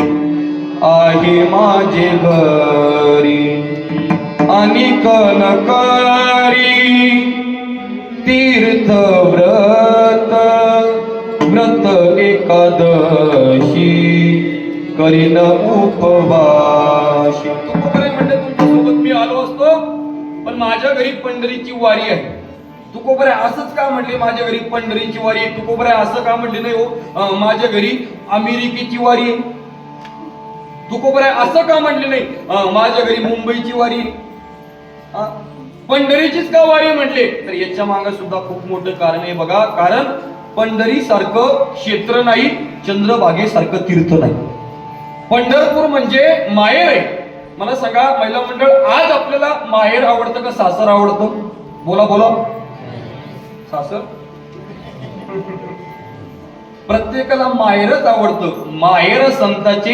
आहे माझे घरी आणि कनकारी तीर्थ व्रत व्रत एका करीन उपवास. तुकोबराय म्हणले तुमच्यासोबत मी आलो असतो, पण माझ्या घरी पंढरीची वारी आहे. तुकोबराय असंच का म्हणले माझ्या घरी पंढरीची वारी आहे? तुकोबराय असं का म्हणले नाही हो माझ्या घरी अमेरिकेची वारी आहे? तुकोबराय असं का म्हणले नाही माझ्या घरी मुंबईची वारी आहे? पंढरीचीच का वारी म्हटले? तर याच्या मागे सुद्धा खूप मोठं कारण आहे बघा. कारण पंढरी सारखं क्षेत्र नाही, चंद्रभागेसारखं तीर्थ नाही. पंढरपूर म्हणजे माहेर आहे. मला सांगा महिला मंडळ, आज आपल्याला माहेर आवडतं का सासर आवडतं? बोला बोला. सासर? प्रत्येकाला माहेरच आवडतं. माहेर संताचे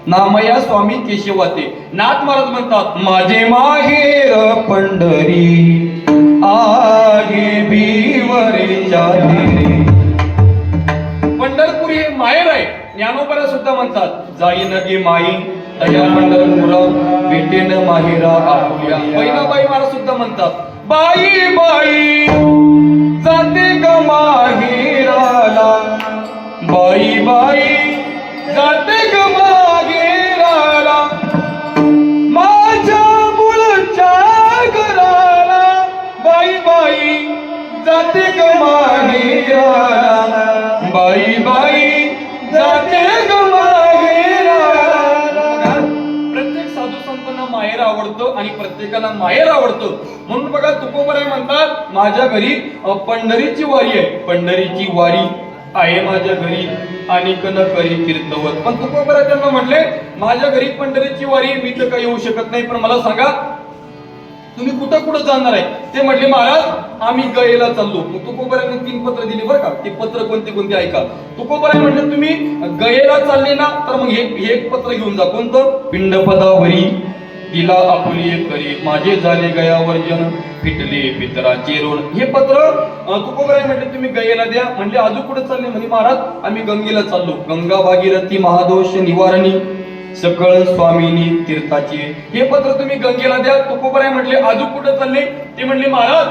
नामया स्वामी केशवाते. नाथ महाराज म्हणतात, माझे माहेर पंढरी आहे बिवरेच्या रे. पंढरपूर हे माहेर आहे. ज्ञानोबा सुद्धा म्हणतात, जाईन गे माई तया पंढरपुरा भेटेन माहेरा आपुल्या. बहिणाबाई महाराज सुद्धा म्हणतात, बाई बाई जाते ग माहेराला, बाई बाई जाते ग माहेराला, माझ्या मुळच्या घराला, बाई बाई जाते ग माहेराला, बाई बाई जाते ग माहेराला. प्रत्येक साधू संतांना माहेर आवडतं आणि प्रत्येकाला माहेर आवडतं. म्हणून बघा तुकोबराय म्हणतात, माझ्या घरी पंढरीची वारी आहे. पंढरीची वारी आहे माझ्या घरी आणि न करी कीर्तवत. पण तुकोबराय त्यांना म्हणले, माझ्या घरी पंढरीची वारी मी तर काही येऊ शकत नाही, पण मला सांगा तुम्ही कुठं कुठं जाणार आहे? ते म्हटले, महाराज आम्ही गयेला चाललो. मग तुकोबरायने 3 पत्र दिली बरं का. ते पत्र कोणते कोणते ऐका. तुकोबराय म्हटले, तुम्ही गयेला चालले ना, तर मग हे एक पत्र घेऊन जा. कोणतं? पिंडपदावरी तिला आपुली करी, माझे झाले गयावर जन फिटले पितराचे ऋण. हे पत्र तुकोबराय म्हटले तुम्ही गयेला द्या. म्हणले अजून कुठे चालले? म्हणे महाराज आम्ही गंगेला चाललो. गंगा भागीरथी महादोष निवारणी सकळ स्वामिनी तीर्थाची. हे पत्र तुम्ही गंगेला द्या. तुकोबराय म्हटले अजून कुठे चालले? ते म्हणले महाराज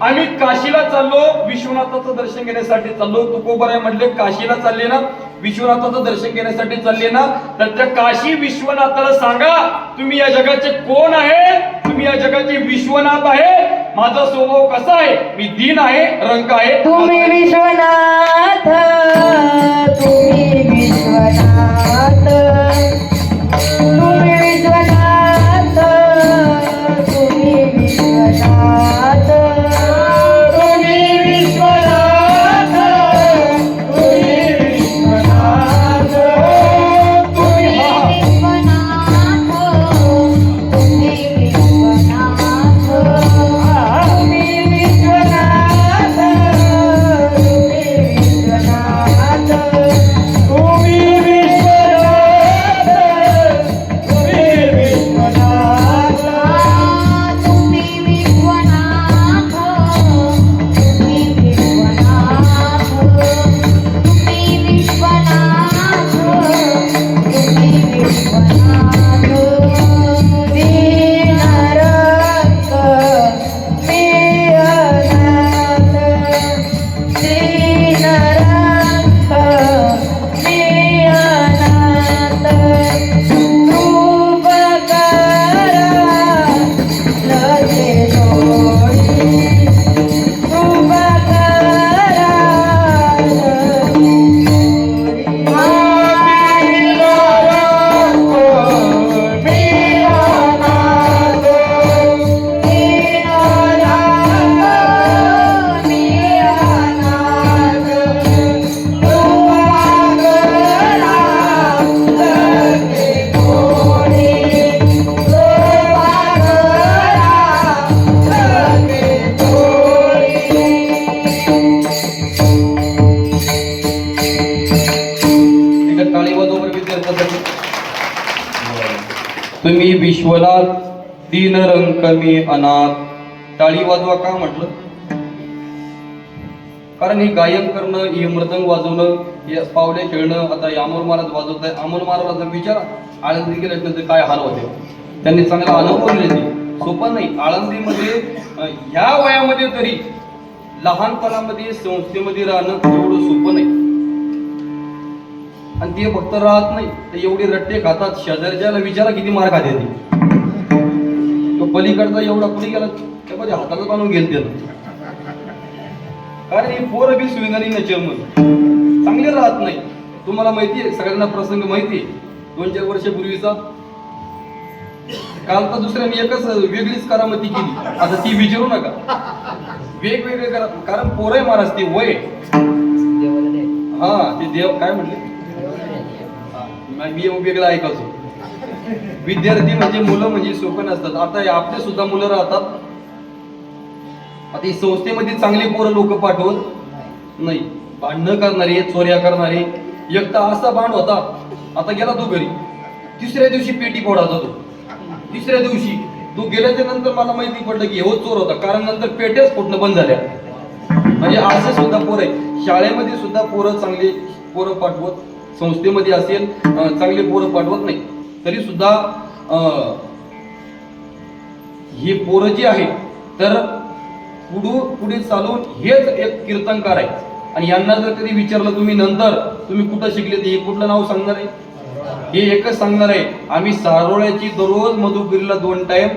आम्ही काशीला चाललो, विश्वनाथाचं दर्शन घेण्यासाठी चाललो. तुकोबराय म्हटले काशीला चालले ना, विश्वनाथाचं दर्शन घेण्यासाठी चालले ना, तर त्या काशी विश्वनाथाला सांगा तुम्ही या जगाचे कोण आहे? तुम्ही या जगाचे विश्वनाथ आहे. माझा स्वभाव कसा आहे? मी दीन आहे, रंग आहे. तुम्ही विश्वनाथ, तुम्ही विश्वनाथ, तुम्ही विश्वनाथ, तुम्ही विश्वनाथ, तुम्ही विश्वनाथ, तुम्ही विश्वनाथ, तुम्ही विश्वनाथ, तुम्ही विश्वनाथ, तुम्ही विश्वनाथ, तुम्ही तुम्ही विश्वनाथ दीन रंकमी अनाथ. टाळी वाजवा का म्हटलं? कारण हे गायन करणं, हे मृदंग वाजवणं, हे पावले खेळणं. आता अमोल महाराज वाजवत आहे. अमोल महाराजांचा विचार आळंदी गेल्यानंतर काय हाल होते. त्यांनी चांगला अनुभव दिले. सोपं नाही. आळंदीमध्ये ह्या वयामध्ये तरी लहानपणामध्ये संस्थेमध्ये राहणं एवढं सोपं नाही. आणि ते फक्त राहत नाही ते एवढे रट्टे खातात, शेजारच्याला विचारा किती मार खाते ती. तो पलीकडचा एवढा पुढे गेला त्या माझ्या हाताला बांधून गेल त्यानं. कारण ही पोरं बी सुविधानी चर्मन चांगले राहत नाही. तुम्हाला माहिती आहे, सगळ्यांना प्रसंग माहिती आहे 2-4 वर्षापूर्वीचा. काल तर दुसऱ्याने एकच वेगळीच करामती केली, आता ती विचारू नका. वेगवेगळे करा, कारण पोरं महाराज ते वय. हा ते देव काय म्हणले, मी वेगळं ऐकायचो. विद्यार्थी म्हणजे मुलं म्हणजे सोपं नसतात. आता आपले सुद्धा मुलं राहतात. आता संस्थेमध्ये चांगले पोरं लोक पाठवत नाही, भांडणं करणारे, चोऱ्या करणारे. एक तर असा भांड होता, आता गेला तो घरी, तिसऱ्या दिवशी पेटी फोडायचा तो. तिसऱ्या दिवशी तो गेल्याच्या नंतर मला माहिती पडलं की हो चोर होता, कारण नंतर पेट्याच फोडणं बंद झाल्या. म्हणजे असे सुद्धा पोरं आहे. शाळेमध्ये सुद्धा पोरं चांगले पोरं पाठवत, संस्थेमध्ये असेल चांगले पोरं पाठवत नाही. तरी सुद्धा हे पोरं जे आहे तर पुढे चालून हेच एक कीर्तनकार आहे. आणि यांना जर कधी विचारलं तुम्ही नंतर तुम्ही कुठं शिकले, तर हे कुठलं नाव सांगणार आहे? हे एकच सांगणार आहे, आम्ही सारोळ्याची दररोज मधुगिरीला 2 टाइम,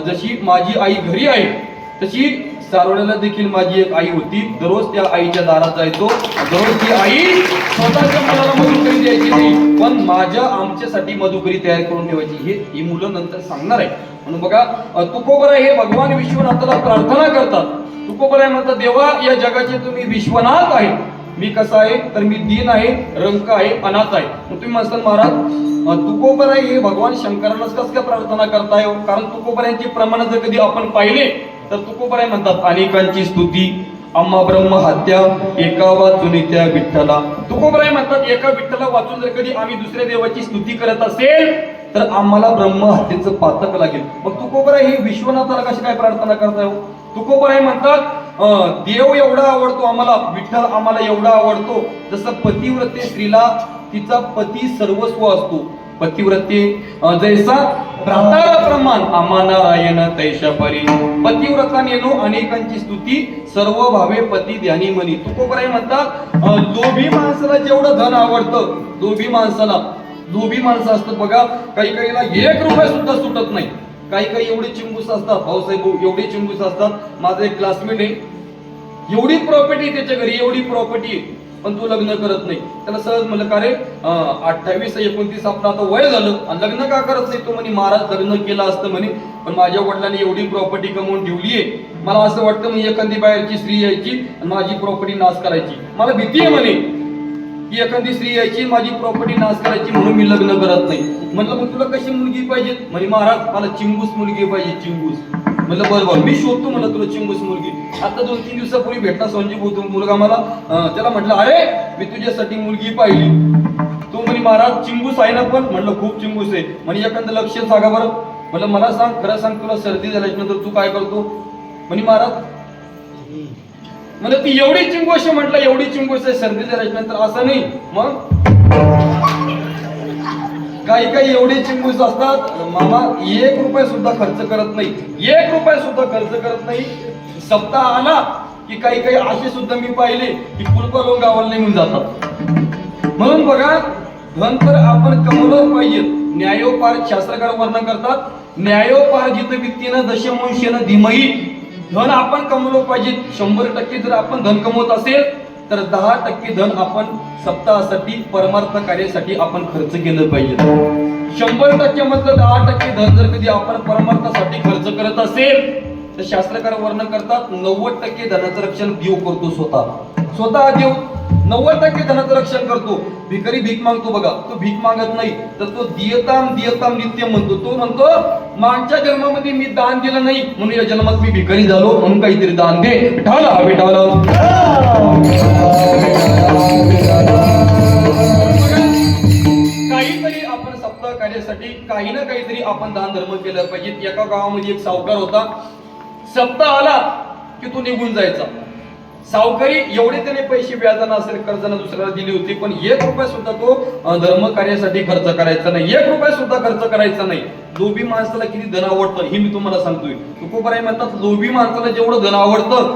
जशी माझी आई घरी आहे तशी सारोळ्याला देखील माझी एक आई होती. दररोज त्या आईच्या दारात जायचो. दररोज ती आई स्वतःच्या मुलाला मधुकरी द्यायची नाही, पण आमच्यासाठी मधुकरी तयार करून ठेवायची. हे ही मुलं नंतर सांगणार आहे. म्हणून बघा, तुकोबराय हे भगवान विश्वनाथाला प्रार्थना करतात. तुकोबराय म्हणतात, देवा या जगाचे तुम्ही विश्वनाथ आहे. मी कसा आहे तर मी दीन आहे, रंक आहे, अनाथ आहे. मग तुम्ही म्हणता महाराज तुकोबराय हे भगवान शंकरालाच कसं काय प्रार्थना करताय? कारण तुकोबरायांचे प्रमाण जर कधी आपण पाहिले तर तुकोबराय म्हणतात, अनेकांची स्तुती आम्हा ब्रह्म हत्या एका वाचून त्या विठ्ठला. तुकोबराय म्हणतात, एका विठ्ठला वाचून जर कधी आम्ही दुसऱ्या देवाची स्तुती करत असेल तर आम्हाला ब्रह्म हत्येचं पातक लागेल. मग तुकोबराय हे विश्वनाथाला कशी काय प्रार्थना करताय? तुकोबराय म्हणतात, देव एवढा आवडतो आम्हाला, विठ्ठल आम्हाला एवढा आवडतो, जसं पतिव्रते स्त्रीला तिचा पती सर्वस्व असतो. पतिव्रते जैसा भ्राताप्रमाण आम्हा नारायण तैशा परी. पतिव्रतानेनो अनेकांची स्तुती, सर्व भावे पती ध्यानी मनी. तुकोबराय म्हणतात, लोभी माणसाला जेवढं धन आवडतं, लोभी माणसं असतात बघा, काही काहीला 1 रुपया सुद्धा सुटत नाही. काही एवढे चिंबूस असतात, भाऊसाहेब एवढे चिंबूस असतात. माझा एक क्लासमेट आहे, एवढी प्रॉपर्टी त्याच्या घरी, एवढी प्रॉपर्टी, पण तो लग्न करत नाही. त्याला सहज म्हणलं, का रे 28-29 आपलं आता वय झालं आणि लग्न का करत नाही? तो म्हणे, महाराज लग्न केलं असतं म्हणे, पण माझ्या वडिलांनी एवढी प्रॉपर्टी कमवून ठेवलीये, मला असं वाटतं म्हणजे एखादी बाहेरची स्त्री यायची आणि माझी प्रॉपर्टी नाश करायची. मला भीती आहे म्हणे की एखादी स्त्री यायची माझी प्रॉपर्टी नाश करायची, म्हणून मी लग्न करत नाही. म्हटलं, मग तुला कशी मुलगी पाहिजे? म्हणे, महाराज मला चिंबूस मुलगी पाहिजे, चिंबूस. म्हटलं, बरोबर मी शोधतो म्हणलं तुला चिंबूस मुलगी. आता 2-3 दिवसापूर्वी भेटला संजीव होतो मुलगा मला. त्याला म्हटलं, अरे मी तुझ्यासाठी मुलगी पाहिली. तो म्हणे, महाराज चिंबूस आहे ना? पण म्हटलं, खूप चिंबूस आहे. म्हणे, एखादं लक्ष सांगा बरं. म्हटलं, मला सांग, खरं सांग, तुला सर्दी झाल्याच्या नंतर तू काय करतो? म्हणे, महाराज म्हणजे ती एवढी चिंबूस आहे. म्हटलं, एवढी चिंबूस आहे सर्दी झाल्याच्या नंतर? असं नाही. मग काही एवढे चिंबूस असतात मामा, 1 रुपया सुद्धा खर्च करत नाही, 1 रुपया सुद्धा खर्च करत नाही. सप्ताह आला की काही असे सुद्धा मी पाहिले की कुलपालो गावाला निघून जातात. म्हणून बघा, धन तर आपण कमवलं पाहिजे. न्यायोपार शास्त्रकार वर्णन करतात, न्यायोपार्जित वित्तीनं दशमंशेनं धीमही. धन आपण कमवलं पाहिजे. 100% जर आपण धन कमवत असेल तर 10% धन आपण सप्ताहासाठी परमार्थ कार्यासाठी आपण खर्च केलं पाहिजे. 100% मधलं 10% धन जर कधी आपण परमार्थासाठी खर्च करत असेल तर शास्त्रकार वर्णन करतात, 90% धनाचं रक्षण देव करतो. स्वतः देव 90% धनाचं रक्षण करतो. भिकारी भीक मागतो बघा, तो भीक मागत नाही, तर तो दियताम नित्य म्हणतो. तो म्हणतो, मागच्या जन्मामध्ये मी दान दिलं नाही म्हणून या जन्मात मी भिकारी झालो, म्हणून काहीतरी दान दे. विठाला काहीतरी आपण सप्ताह कार्यासाठी काही ना काहीतरी आपण दान धर्म केलं पाहिजे. एका गावामध्ये एक सावकार होता. सप्ताह आला की तो निघून जायचा. सावकारी एवढे त्याने पैसे व्याजानं असेल कर्जानं दुसऱ्याला दिली होती, पण 1 रुपया सुद्धा तो धर्म कार्यासाठी खर्च करायचा नाही. 1 रुपया सुद्धा खर्च करायचा नाही. लोभी माणसाला किती धन आवडतं हे मी तुम्हाला सांगतोय. तुकोबराय म्हणतात, लोभी माणसाला जेवढं धन आवडतं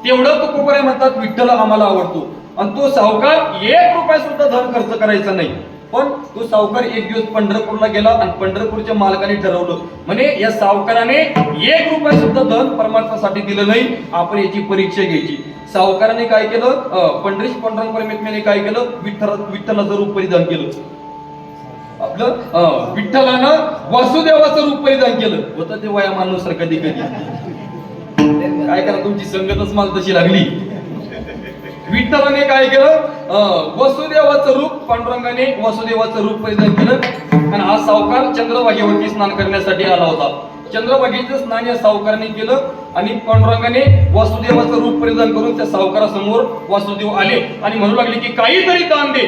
तेवढं तुकोबराय म्हणतात विठ्ठल आम्हाला आवडतो. आणि तो सावकार 1 रुपया सुद्धा धन खर्च करायचा नाही. पण तो सावकार एक दिवस पंढरपूरला गेला आणि पंढरपूरच्या मालकाने ठरवलं म्हणे या सावकाराने 1 रुपया सुद्धा धन परमार्थासाठी दिलं नाही, आपण याची परीक्षा घ्यायची. सावकाराने काय केलं, पंढरीश पांडुरंग परमेत्म्याने काय केलं, विठ्ठलाचं रूप परिधान केलं. आपलं विठ्ठलानं वासुदेवाचं रूप परिधान केलं होतं ते वयामानुसार कधी कधी. काय करा, तुमची संगतच मला तशी लागली. विठ्ठलाने काय केलं, वसुदेवाचं रूप, पांडुरंगाने वसुदेवाचं रूप परिधान केलं. आणि हा सावकार चंद्रभागेवरती स्नान करण्यासाठी आला होता. चंद्रभागेचं स्नान या सावकाराने केलं आणि पांडुरंगाने वासुदेवाचं रूप परिधान करून त्या सावकारासमोर वासुदेव आले आणि म्हणू लागले की काहीतरी दान दे.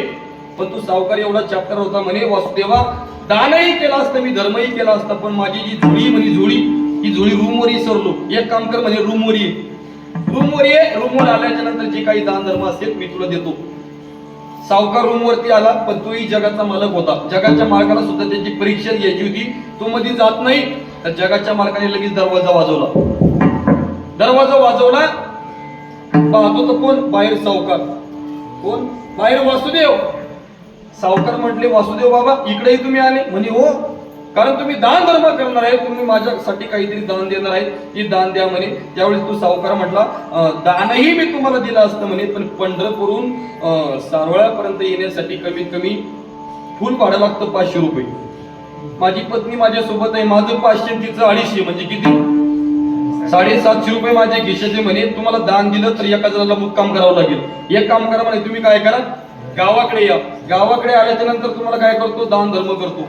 पण तो सावकार एवढा चॅप्टर होता म्हणे, वासुदेवा दानही केला असतं, मी धर्मही केला असता, पण माझी जी जोडी म्हणे जोडी, ही जोडी रूमवर विसरलो. एक काम कर म्हणे, रूमवर ये, रूमवर आल्याच्या नंतर जे काही दान धर्म असेल मी तुला देतो. सावकार रूमवरती आला, पण तोही जगाचा मालक होता. जगाच्या मालकाला सुद्धा त्याची परीक्षा घ्यायची होती. तो मध्ये जात नाही, तर जगाच्या मालकाने लगेच दरवाजा वाजवला. पाहतो तर कोण, बाहेर सावकार. कोण बाहेर, वासुदेव. सावकार म्हटले, वासुदेव बाबा इकडेही तुम्ही आले? म्हणे हो, कारण तुम्ही दान धर्म करणार आहे, तुम्ही माझ्यासाठी काहीतरी दान देणार आहे, ते दान द्या म्हणे. त्यावेळेस तो सावकार म्हटला, दानही मी तुम्हाला दिलं असतं म्हणे, पण पंढरपूरहून सारोळ्यापर्यंत येण्यासाठी कमीत कमी फुल भाडं लागतं 500 रुपये. माझी पत्नी माझ्यासोबत आहे, माझं 500 तिचं 250, म्हणजे किती, 750 रुपये माझ्या खिशाचे म्हणे. तुम्हाला दान दिलं तर एका जणाला मुक्काम करावं लागेल. एक काम करा म्हणे, तुम्ही काय करा, गावाकडे या. गावाकडे आल्याच्या नंतर तुम्हाला काय करतो, दान धर्म करतो.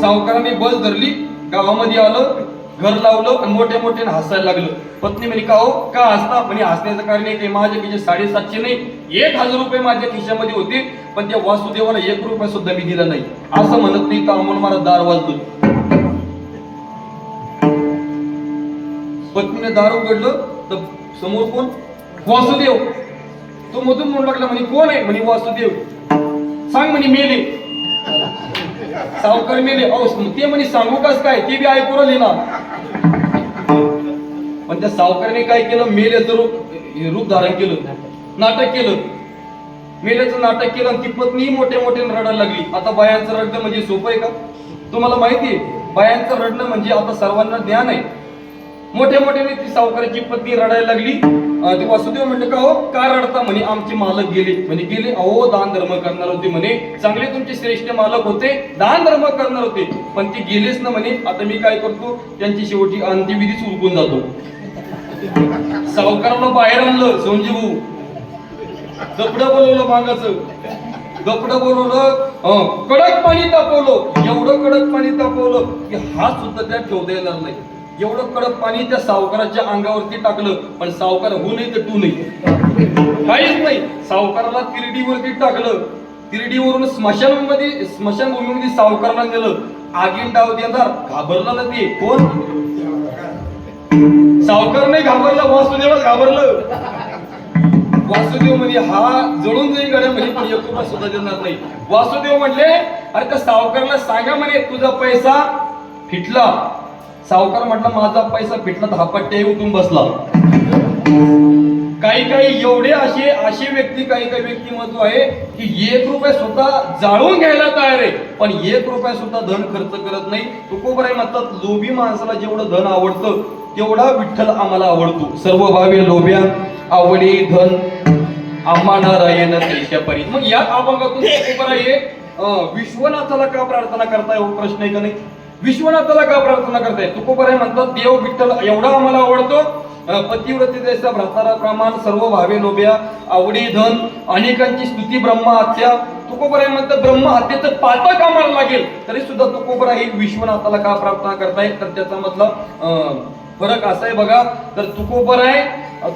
सावकाराने बस धरली, गावामध्ये आलं, घर लावलं आणि मोठ्या मोठ्याने हसायला लागलं. पत्नी म्हणे, का हो, का हसता? म्हणे हसण्याचं कारण आहे की माझ्या खिशात 750 नाही, 1000 रुपये माझ्या खिशामध्ये होते, पण त्या वासुदेवाला 1 रुपया सुद्धा मी दिला नाही. असं म्हणत नाही तर आम्हाला मला दार वाजलं. पत्नीने दार उघडलं तर समोर कोण, वासुदेव. तो मधून म्हणू लागला म्हणे, कोण आहे? म्हणे वासुदेव. सांग म्हणे, मेले. सावकार मेले. अहो ते म्हणे, सांगू कस काय, ते बी ऐकू राहिले ना. पण त्या सावकाराने काय केलं, मेल्याचं रूप धारण केलं, नाटक केलं. मेल्याचं नाटक केलं आणि ती पत्नी मोठ्या मोठ्याने रडायला लागली. आता बायांचं रडणं म्हणजे सोपं आहे का? तुम्हाला माहिती आहे, बायांचं रडणं म्हणजे आता सर्वांना ज्ञान आहे. मोठ्या मोठ्याने ती सावकाराची पत्नी रडायला लागली. ते वासुदेव म्हणले, का हो, का रडता? म्हणे आमचे मालक गेले. म्हणे गेले? अहो दान धर्म करणार होते म्हणे, चांगले तुमचे श्रेष्ठ मालक होते, दान धर्म करणार होते, पण ते गेलेच ना म्हणे. आता मी काय करतो, त्यांची शेवटी अंत्यविधीच उरकून जातो. सावकाराला बाहेर आणलं, संजीव गपडं बोलवलं, मागाचं गपडं बोलवलं, कडक पाणी तापवलं. एवढं कडक पाणी तापवलं की हात सुद्धा त्यात ठेवता येणार नाही. एवढं कडक पाणी त्या सावकाराच्या अंगावरती टाकलं, पण सावकार हो नाही तर तू नाही, काहीच नाही. सावकाराला तिरडीवरती टाकलं, तिरडीवरून स्मशानभूमीमध्ये सावकाराला नेलं. आगीन डाव देणार, घाबरला ना ते कोण, सावकार नाही घाबरला, वासुदेवच घाबरलं. वासुदेव म्हणजे हा जळून जाईल गड्या म्हणजे, पण 1 रुपया सुद्धा देणार नाही. वासुदेव म्हटले, अरे त्या सावकाराला सांगा म्हणे तुझा पैसा फिटला. सावकार म्हटला, माझा पैसा फिटला तर हा पट्ट्या उठून बसला. काही एवढे असे व्यक्ती, काही व्यक्तिमत्व आहे की 1 रुपया सुद्धा जाळून घ्यायला तयार आहे, पण 1 रुपया सुद्धा धन खर्च करत नाही. तुकोबराय म्हणतात, लोभी माणसाला जेवढं धन आवडतं तेवढा विठ्ठल आम्हाला आवडतो. सर्व भावे लोभ्या आवडे धन आम्हा नारायण देशापरी. मग या अभंगातून तुकोबराय विश्वनाथाला का प्रार्थना करताय, हो प्रश्न आहे का नाही? विश्वनाथाला का प्रार्थना करताय? तुकोबराय म्हणतात, देव विठ्ठल एवढा आम्हाला आवडतो, पतिव्रते जैसा भ्रातारा प्रमाण, सर्व भावे लोभ्या आवडी धन, अनेकांची स्तुती ब्रह्महत्या. तुकोबराय म्हणतात, ब्रह्महत्येचं पातक आम्हाला लागेल, तरी सुद्धा तुकोबराय ही विश्वनाथाला का प्रार्थना करताय? तर त्याचा मतलब फरक असा आहे बघा. तर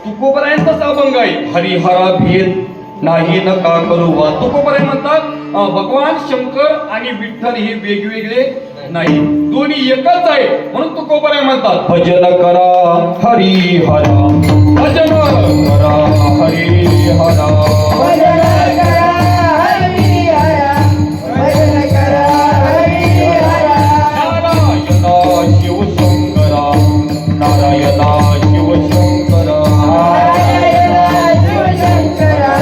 तुकोबरायांचाच अभंग आहे, हरिहरा भेद नाही न का करू वा. तुकोबराय म्हणतात, भगवान शंकर आणि विठ्ठल हे वेगवेगळे नाही, दोन्ही एकच आहे. म्हणून तुकोबराय म्हणतात, भजन करा हरिहरा, भजन करा हरिहरा, भजन करा हरिहरा, भजन करा हरिहरा. नारायणा शिवशंकरा, नारायणा शिवशंकरा, नारायण शिवशंकरा,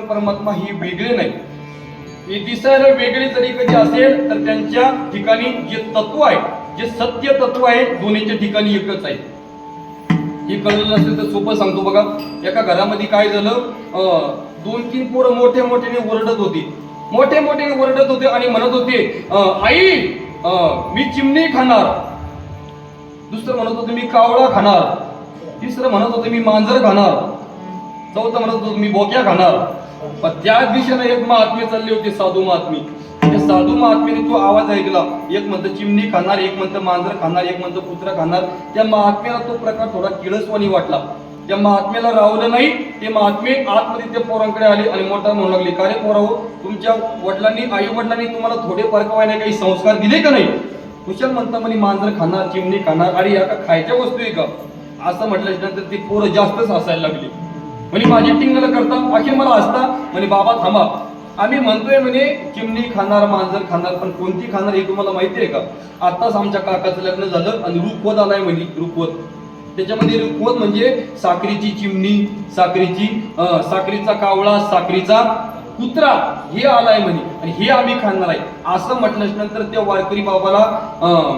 परमात्मा ही वेगळे नाही. हे दिसायला वेगळे जरी कधी असेल तर त्यांच्या ठिकाणी जे तत्व आहे, जे सत्य तत्व आहे, दोन्हीच्या ठिकाणी एकच आहे. हे कळलं नसेल तर सोपं सांगतो बघा. एका घरामध्ये काय झालं, 2-3 पोरं मोठे मोठ्याने ओरडत होते आणि म्हणत होते, आई मी चिमणी खाणार. दुसरं म्हणत होतं मी कावळा खाणार. तिसरं म्हणत होतं मी मांजर खाणार. चौथं म्हणत होतं मी बोक्या खाणार. पण त्या दिशेने एक महात्मे चालले होते, साधू महात्मे. त्या साधू महात्मेने तो आवाज ऐकला. एक म्हणतं चिमणी खाणार, एक म्हणतं मांजर खाणार, एक म्हणतं कुत्रा खाणार. त्या महात्म्याला तो प्रकार थोडा किळसवाणी वाटला. त्या महात्म्याला रावलं नाही. ते महात्मे आतमध्ये त्या पोरांकडे आले आणि मोठा म्हणू लागले, का रे पोराहो, तुमच्या वडिलांनी, आई वडिलांनी तुम्हाला थोडे परकवायला काही संस्कार दिले का नाही? कुशल म्हणता म्हणे मांजर खाणार, चिमणी खाणार. अरे या का खायच्या वस्तू आहे का? असं म्हटल्यानंतर ती पोरं जास्तच हसायला लागली. म्हणे माझी टिंगल करता, अखेर मला हसता. म्हणे बाबा थांबा, आम्ही म्हणतोय म्हणे चिमणी खाणार, मांजर खाणार, पण कोणती खाणार हे तुम्हाला माहिती आहे का? आताच आमच्या काकाचं लग्न झालं आणि रुखवत आलाय म्हणे. रुखवत, त्याच्यामध्ये रुखवत म्हणजे साखरेची चिमणी, साखरेचा कावळा, साखरेचा कुत्रा हे आलाय म्हणे आणि हे आम्ही खाणार आहे. असं म्हटल्यानंतर त्या वारकरी बाबाला,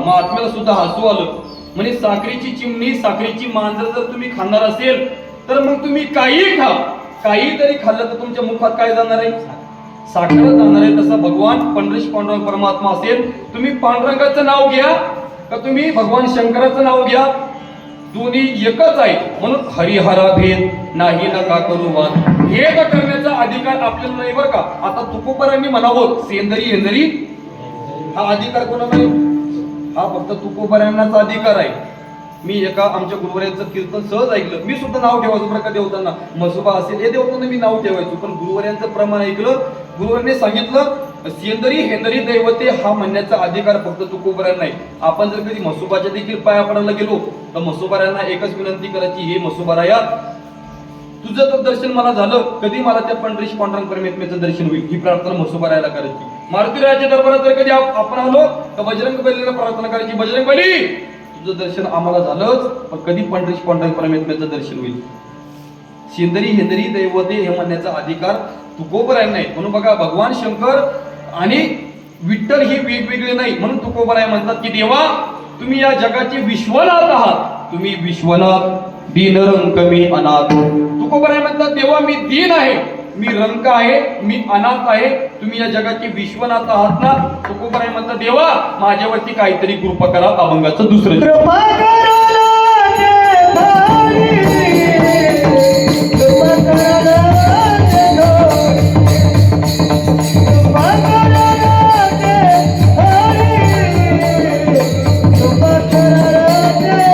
महात्म्याला सुद्धा हसू आलं. म्हणजे साखरेची चिमणी, साखरेची मांजर जर तुम्ही खाणार असेल तर मग तुम्ही काही खा. काही तरी खाल्लं तर तुमच्या मुखात काय जाणार आहे? साखरच जाणार आहे. तसा भगवान पंढरीश पांडुरंग परमात्मा असेल, तुम्ही पांडुरंगाचं नाव घ्या का तुम्ही भगवान शंकराचं नाव घ्या, दोन्ही एकच आहे. म्हणून हरिहरा भेद नाही नका करू वाद. भेद करण्याचा अधिकार आपल्याला नाही बरं का. आता तुकोबारांनी म्हणावं सेंदरी हेंदरी, हा अधिकार कोणाला नाही? हा फक्त तुकोबारांनाच अधिकार आहे. मी एका आमच्या गुरुवर्यांचं कीर्तन सहज ऐकलं. मी सुद्धा नाव ठेवायचो बरं का देवतांना. मसोबा असेल हे देवतांना मी नाव ठेवायचो, पण गुरुवर्यांचं प्रमाण ऐकलं. गुरुवारने सांगितलं सेंदरी हेंदरी दैवते हा म्हणण्याचा अधिकार फक्त तुकोबारांना नाही. आपण जर कधी मसोबाच्या देखील पाया पडायला गेलो तर मसोबारांना एकच विनंती करायची, हे मसोबाराया तुझं तर दर्शन मला झालं, कधी मला त्या पंढरीश पांडुरंग परमात्म्याचं दर्शन होईल, ही प्रार्थना मसोबारायला करायची. मारुतीरायाच्या दरबारात जर कधी आपण आलो तर बजरंग बलीला प्रार्थना करायची, बजरंग बली तुझं दर्शन आम्हाला झालंच, पण कधी पंढरीश पांडुरंग परमात्म्याचं दर्शन होईल. सेंदरी हेंदरी दैवते हे म्हणण्याचा अधिकार तुकोबाराय नाही. म्हणून बघा भगवान शंकर आणि विठ्ठल हे वेगवेगळे नाही. म्हणून तुकोबाराय म्हणतात की देवा तुम्ही या जगाचे विश्वनाथ आहात, तुम्ही विश्वनाथ, दीन रंक मी अनाथ. तुकोबाराय म्हणतात देवा मी दीन आहे, मी रंक आहे, मी अनाथ आहे, तुम्ही या जगाचे विश्वनाथ आहात ना. तुकोबाराय म्हणतात देवा माझ्यावरती काहीतरी कृपा करा. अभंगाचं दुसरं कृपा करा नाथ भारी, कृपा करा नाथ गौरी, कृपा करा नाथ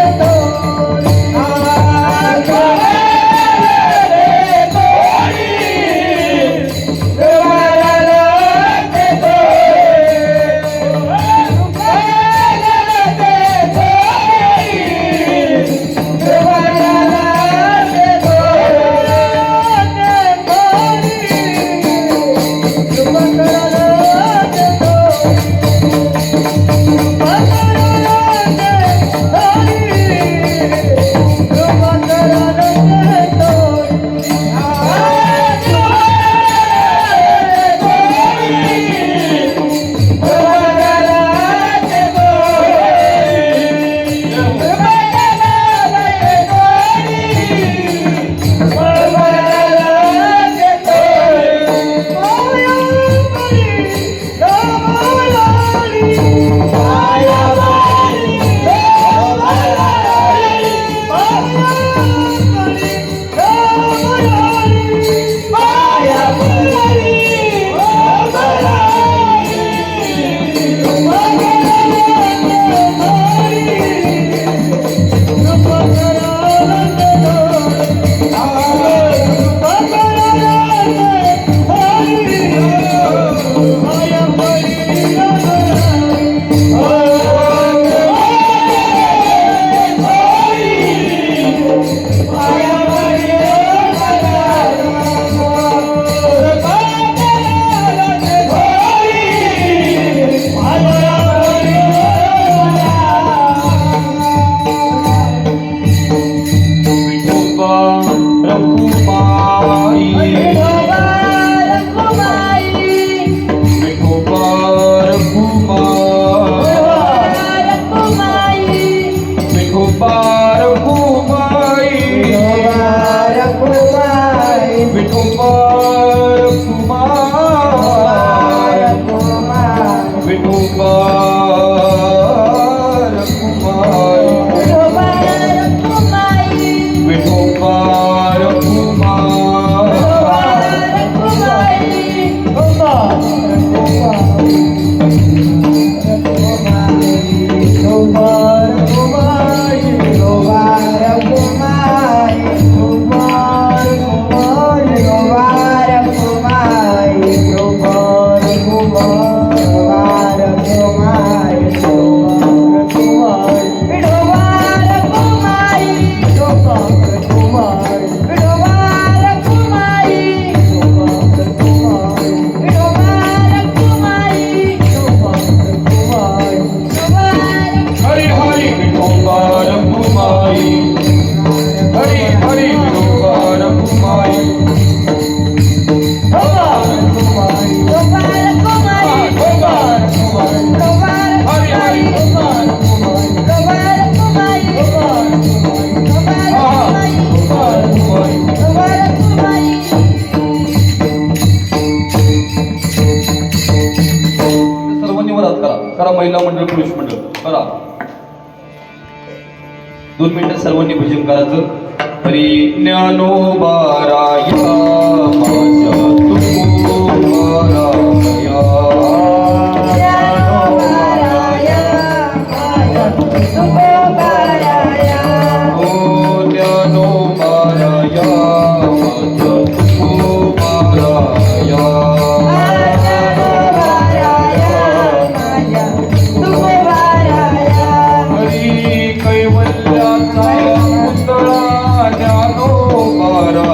भारी, कृपा करा नाथ गौरी. करा महिला मंडळ पुरुष मंडळ करा. 2 मिनिटं सर्वांनी भजन करायचं. हरी ज्ञानोबाराया माझ्या तुकोबाराया. ओ ज्ञानोबाराया माझ्या तुकोबाराया. हरी कैवल्याचा पुतळा ज्ञानोबाराया.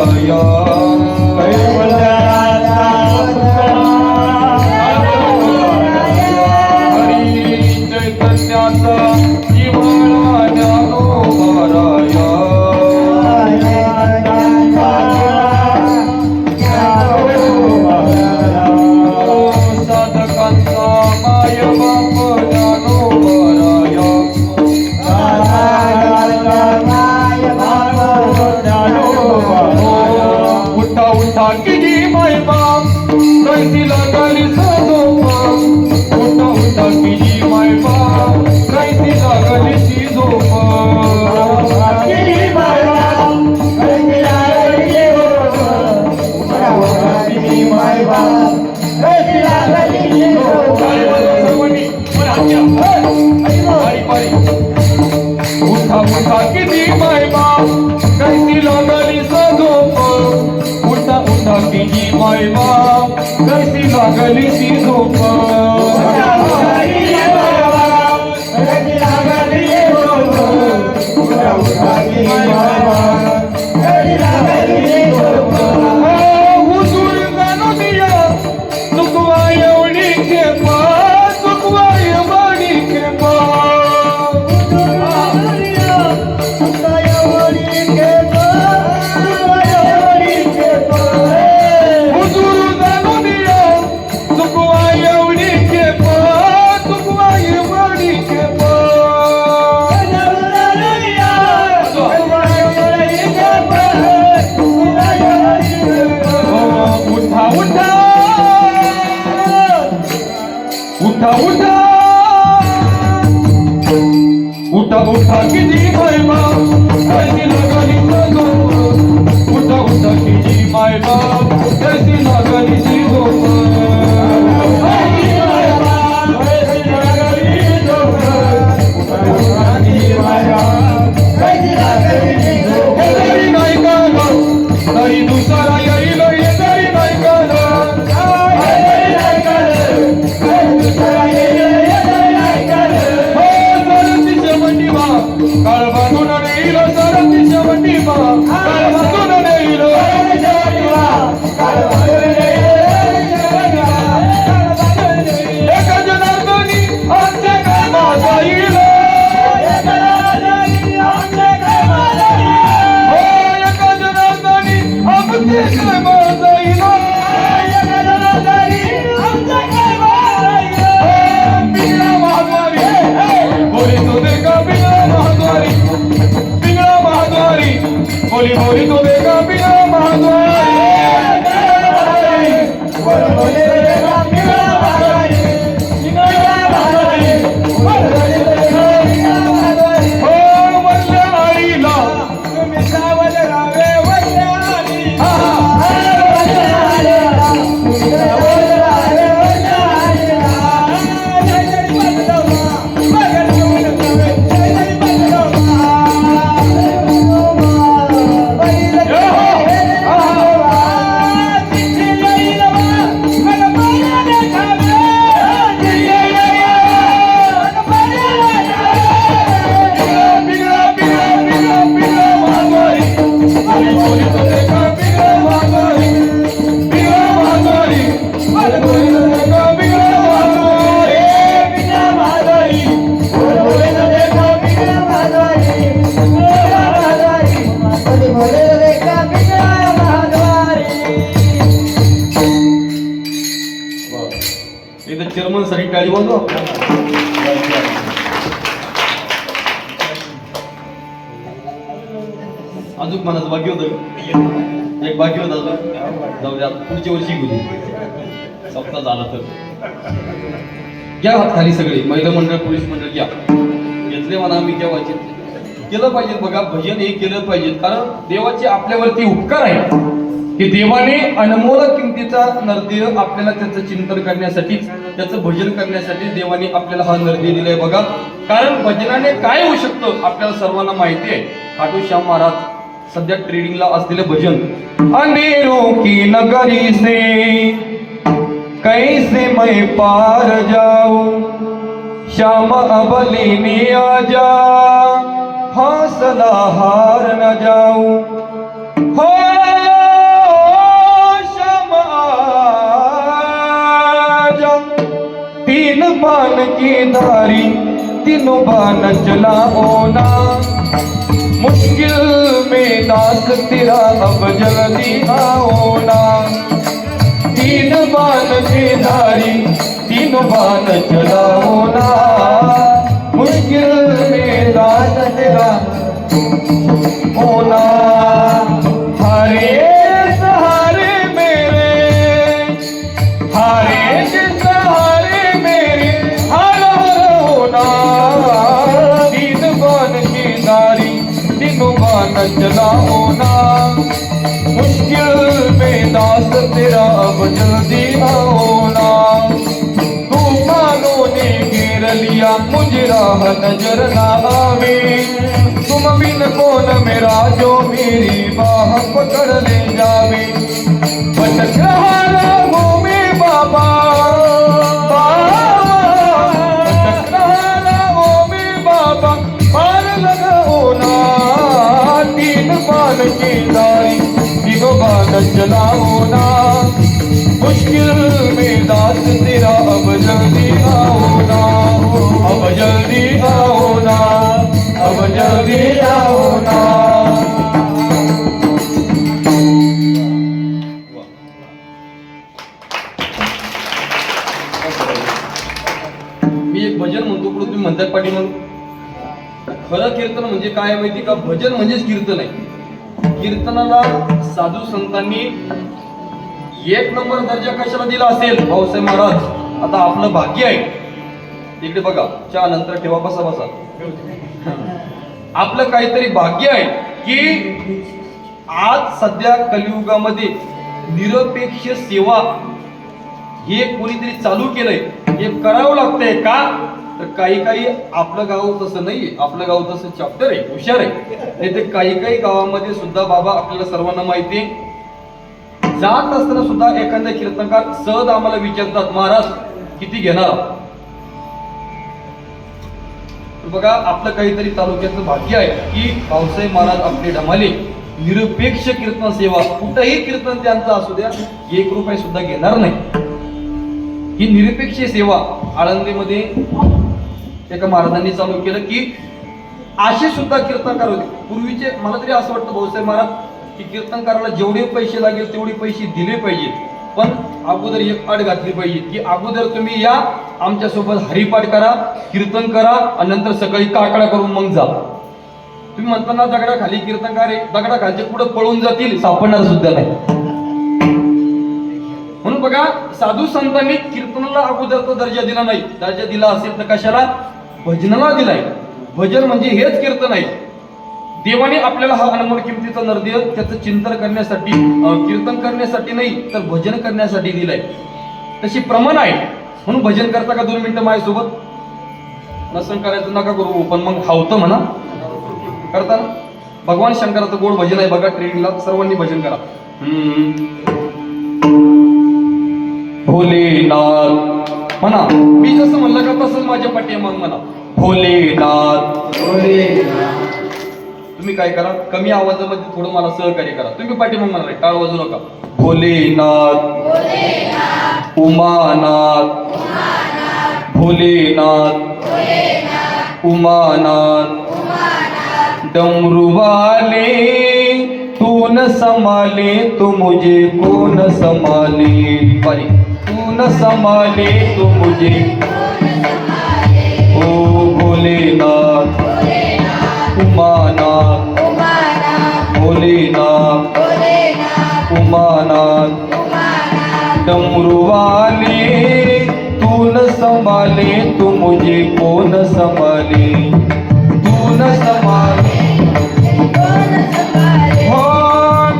हरी चैतन्याचा जिव्हाळा ज्ञानोबाराया. साधकांचा माय बाप ज्ञानोबाराया. उठा उठा किती माय बाप कैसी लागली झोपा. उठा उठा किती माय बाप कैसी लागली ती झोपा. उठा उठा किती माय बाप कैसी लागली झोप. उठा उठा किती माय बाप कैसी लागली ती झोप. हुजूर जाणू दिया चुकवा एवढी खेपा. चुकवा एवढी खेपा. हुजूर जाणू दिया चुकवा एवढी खेपा. चुकवा एवढी खेपा. उठा उठा उठा उठा उठा उठा किती माय बाप कैसी लागली झोप. उठा उठा किती माय बाप कैसी लागली ती झोप. तरी नाही काला तरी दुसरा येईल तरी नाही काला. सरतीच्या मंडीमा काळ बांधून नेईल. सरतीच्या मंडीमा काळ बांधून नेईल. एका जनार्दनी आमचे कामा जाईल. एका जनार्दनी आमचे कामा जाईल. पिंगळा महाद्वारी बोली तो देखा. पिंगळा महाद्वारी पिंगळा महाद्वारी बोली बोली तो देखा. पिंगळा महाद्वारी. हो वल्ल्या आईला तुम्ही सावध राहावे. वल्ल्या आईला चेअरमन साठी टाळी वाजवा. अजून मनाचं बाकी होतं. एक बाकी होता जाऊ द्या पुढच्या वर्षी घेऊ. सप्ताह झाला तर घ्या हात खाली सगळे, महिला मंडळ पोलीस मंडळ घ्या. घेतले म्हणा मी घ्या वाचित. केलं पाहिजे बघा, भजन हे केलं पाहिजे, कारण देवाचे आपल्यावरती उपकार आहे की देवाने अनमोल किमतीचा नरदेह आपल्याला त्याचं चिंतन करण्यासाठी, त्याचं भजन करण्यासाठी देवाने आपल्याला हा नरदेह दिलाय बघा. कारण भजनाने काय होऊ शकतं आपल्याला सर्वांना माहिती आहे. खाटू श्याम महाराज सध्या ट्रेडिंगला असलेले भजन, अंधेरों की नगरी से कैसे मैं पार जाऊं, श्याम अब लेने आजा, हौसला हार न जाऊं, हो श्याम आजा, तीन बाण की धारी तीनों बाण चलाओ ना, मुश्किल में दास तेरा अब जल्दी आओ ना, तीन बाण की धारी तीनों बाण चलाओ ना, मुश्किल में दास तेरा होना, हरे सहारे मेरे, हरे के सहारे मेरे हर होना, तीन बाण की धारी तीनों बाण चलाओ ना, मुश्किल में दास तेरा अब जल्दी आओ ना, तूफानों ने घेर लिया मुझे राह नजर ना आवे, तुम बिन कौन मेरा जो मेरी बाह पकड़ ले जावे, भटक रहा राहों में बाबा, भटक रहा राहों में बाबा, पार लगाओ ना, तीन बाण की धारी तीनों बाण चलाओ ना, मुश्किल में दास तेरा अब जल्दी आओ ना, अब जल्दी आओ ना, अब जल्दी आओ ना. मी एक भजन म्हणतो, पुढे तुम्ही म्हणताय पाठी म्हणून. खरं कीर्तन म्हणजे काय माहिती का? भजन म्हणजेच कीर्तन आहे. कीर्तनाला साधू संतांनी एक नंबर दर्जा कशाला दिला असेल? भाऊसाहेब महाराज, आता आपलं भाग्य आहे. इकडे बघा, चहा नंतर ठेवा, बसा बसा. आपलं काहीतरी भाग्य आहे की आज सध्या कलियुगामध्ये निरपेक्ष सेवा हे कोणीतरी चालू केलंय. हे करावं लागतंय का? तर काही आपलं गाव तसं नाहीये, आपलं गाव तसं चॅप्टर आहे, हुशार आहे. नाही ते काही गावामध्ये सुद्धा बाबा आपल्याला सर्वांना माहिती आहे, जात असताना सुद्धा एखाद्या कीर्तनकार सहज आम्हाला विचारतात, महाराज किती घेणार? बघा, आपलं काहीतरी तालुक्याचं भाग्य आहे की भाऊसाहेब महाराज आपले ढमाले निरपेक्ष कीर्तन सेवा, कुठंही कीर्तन त्यांचं असू द्या, 1 रुपये सुद्धा घेणार नाही. ही निरपेक्ष सेवा आळंदीमध्ये एका महाराजांनी चालू केलं की असे सुद्धा कीर्तनकार होते पूर्वीचे. मला तरी असं वाटतं भाऊसाहेब महाराज की कीर्तनकाराला जेवढे पैसे लागेल तेवढे पैसे दिले पाहिजेत, पण अगोदर एक अट घातली पाहिजे की अगोदर तुम्ही या, आमच्यासोबत हरिपाठ करा, कीर्तन करा आणि नंतर सकाळी काकडा करून मग जा. तुम्ही म्हणताना दगडाखाली कीर्तनकार आहे, दगडाखालचे पुढे पळून जातील, सापडणार सुद्धा नाही. म्हणून बघा, साधू संतांनी कीर्तनाला अगोदरचा दर्जा दिला नाही. दर्जा दिला असेल तर कशाला? भजनाला दिलाय. भजन म्हणजे हेच कीर्तन आहे. देवाने आपल्याला हा अनमोल किमतीचा नरदेह त्याचं चिंतन करण्यासाठी, कीर्तन करण्यासाठी नाही तर भजन करण्यासाठी दिलाय. तशी प्रमाण आहे. म्हणून भजन करता का 2 मिनिटं माझ्यासोबत? नसन करायचं नका करू, पण मग हावतं म्हणा करता ना. भगवान शंकराचं गोड भजन आहे बघा, ट्रेनिंगला सर्वांनी भजन करा. भोलेनाथ म्हणा, मी जसं म्हणलं का तसंच माझ्या पाठी मग म्हणा, भोलेनाथ भोलेनाथ. तुम्ही काय करा, कमी आवाजामध्ये थोडं मला सहकार्य करा. तुम्ही पाठी मग म्हणा, टाळ वाजू नका. भोलेनाथ उमानाथ, भोलेनाथ उमानाथ, डमरू वाले तू न संभाले तो मुझे कौन संभाले, पारी तू न संभाले तो मुझे, ओ भोलेनाथ उमानाथ, भोलेनाथ उमानाथ, डमरू वाले तू न संभाले मुझे कौन संभाले, तू न संभाले। हो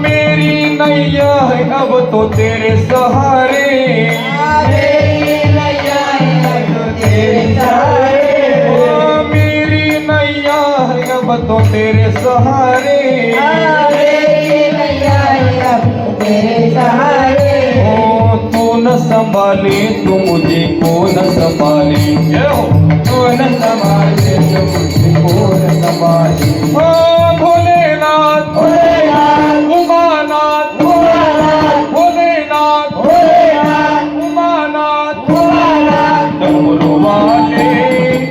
मेरी नैया है अब तो तेरे सहारे, हो मेरी नैया है अब तो तेरे सहारे, ओ तू न संभाले तो मुझे कौन संभाले, ये हो तू न संभाले तो मुझे कौन संभाले। ओ भोलेनाथ भोलेनाथ, उमानाथ भोलानाथ, भोलेनाथ भोलेनाथ, उमानाथ भोलानाथ, डमरू वाले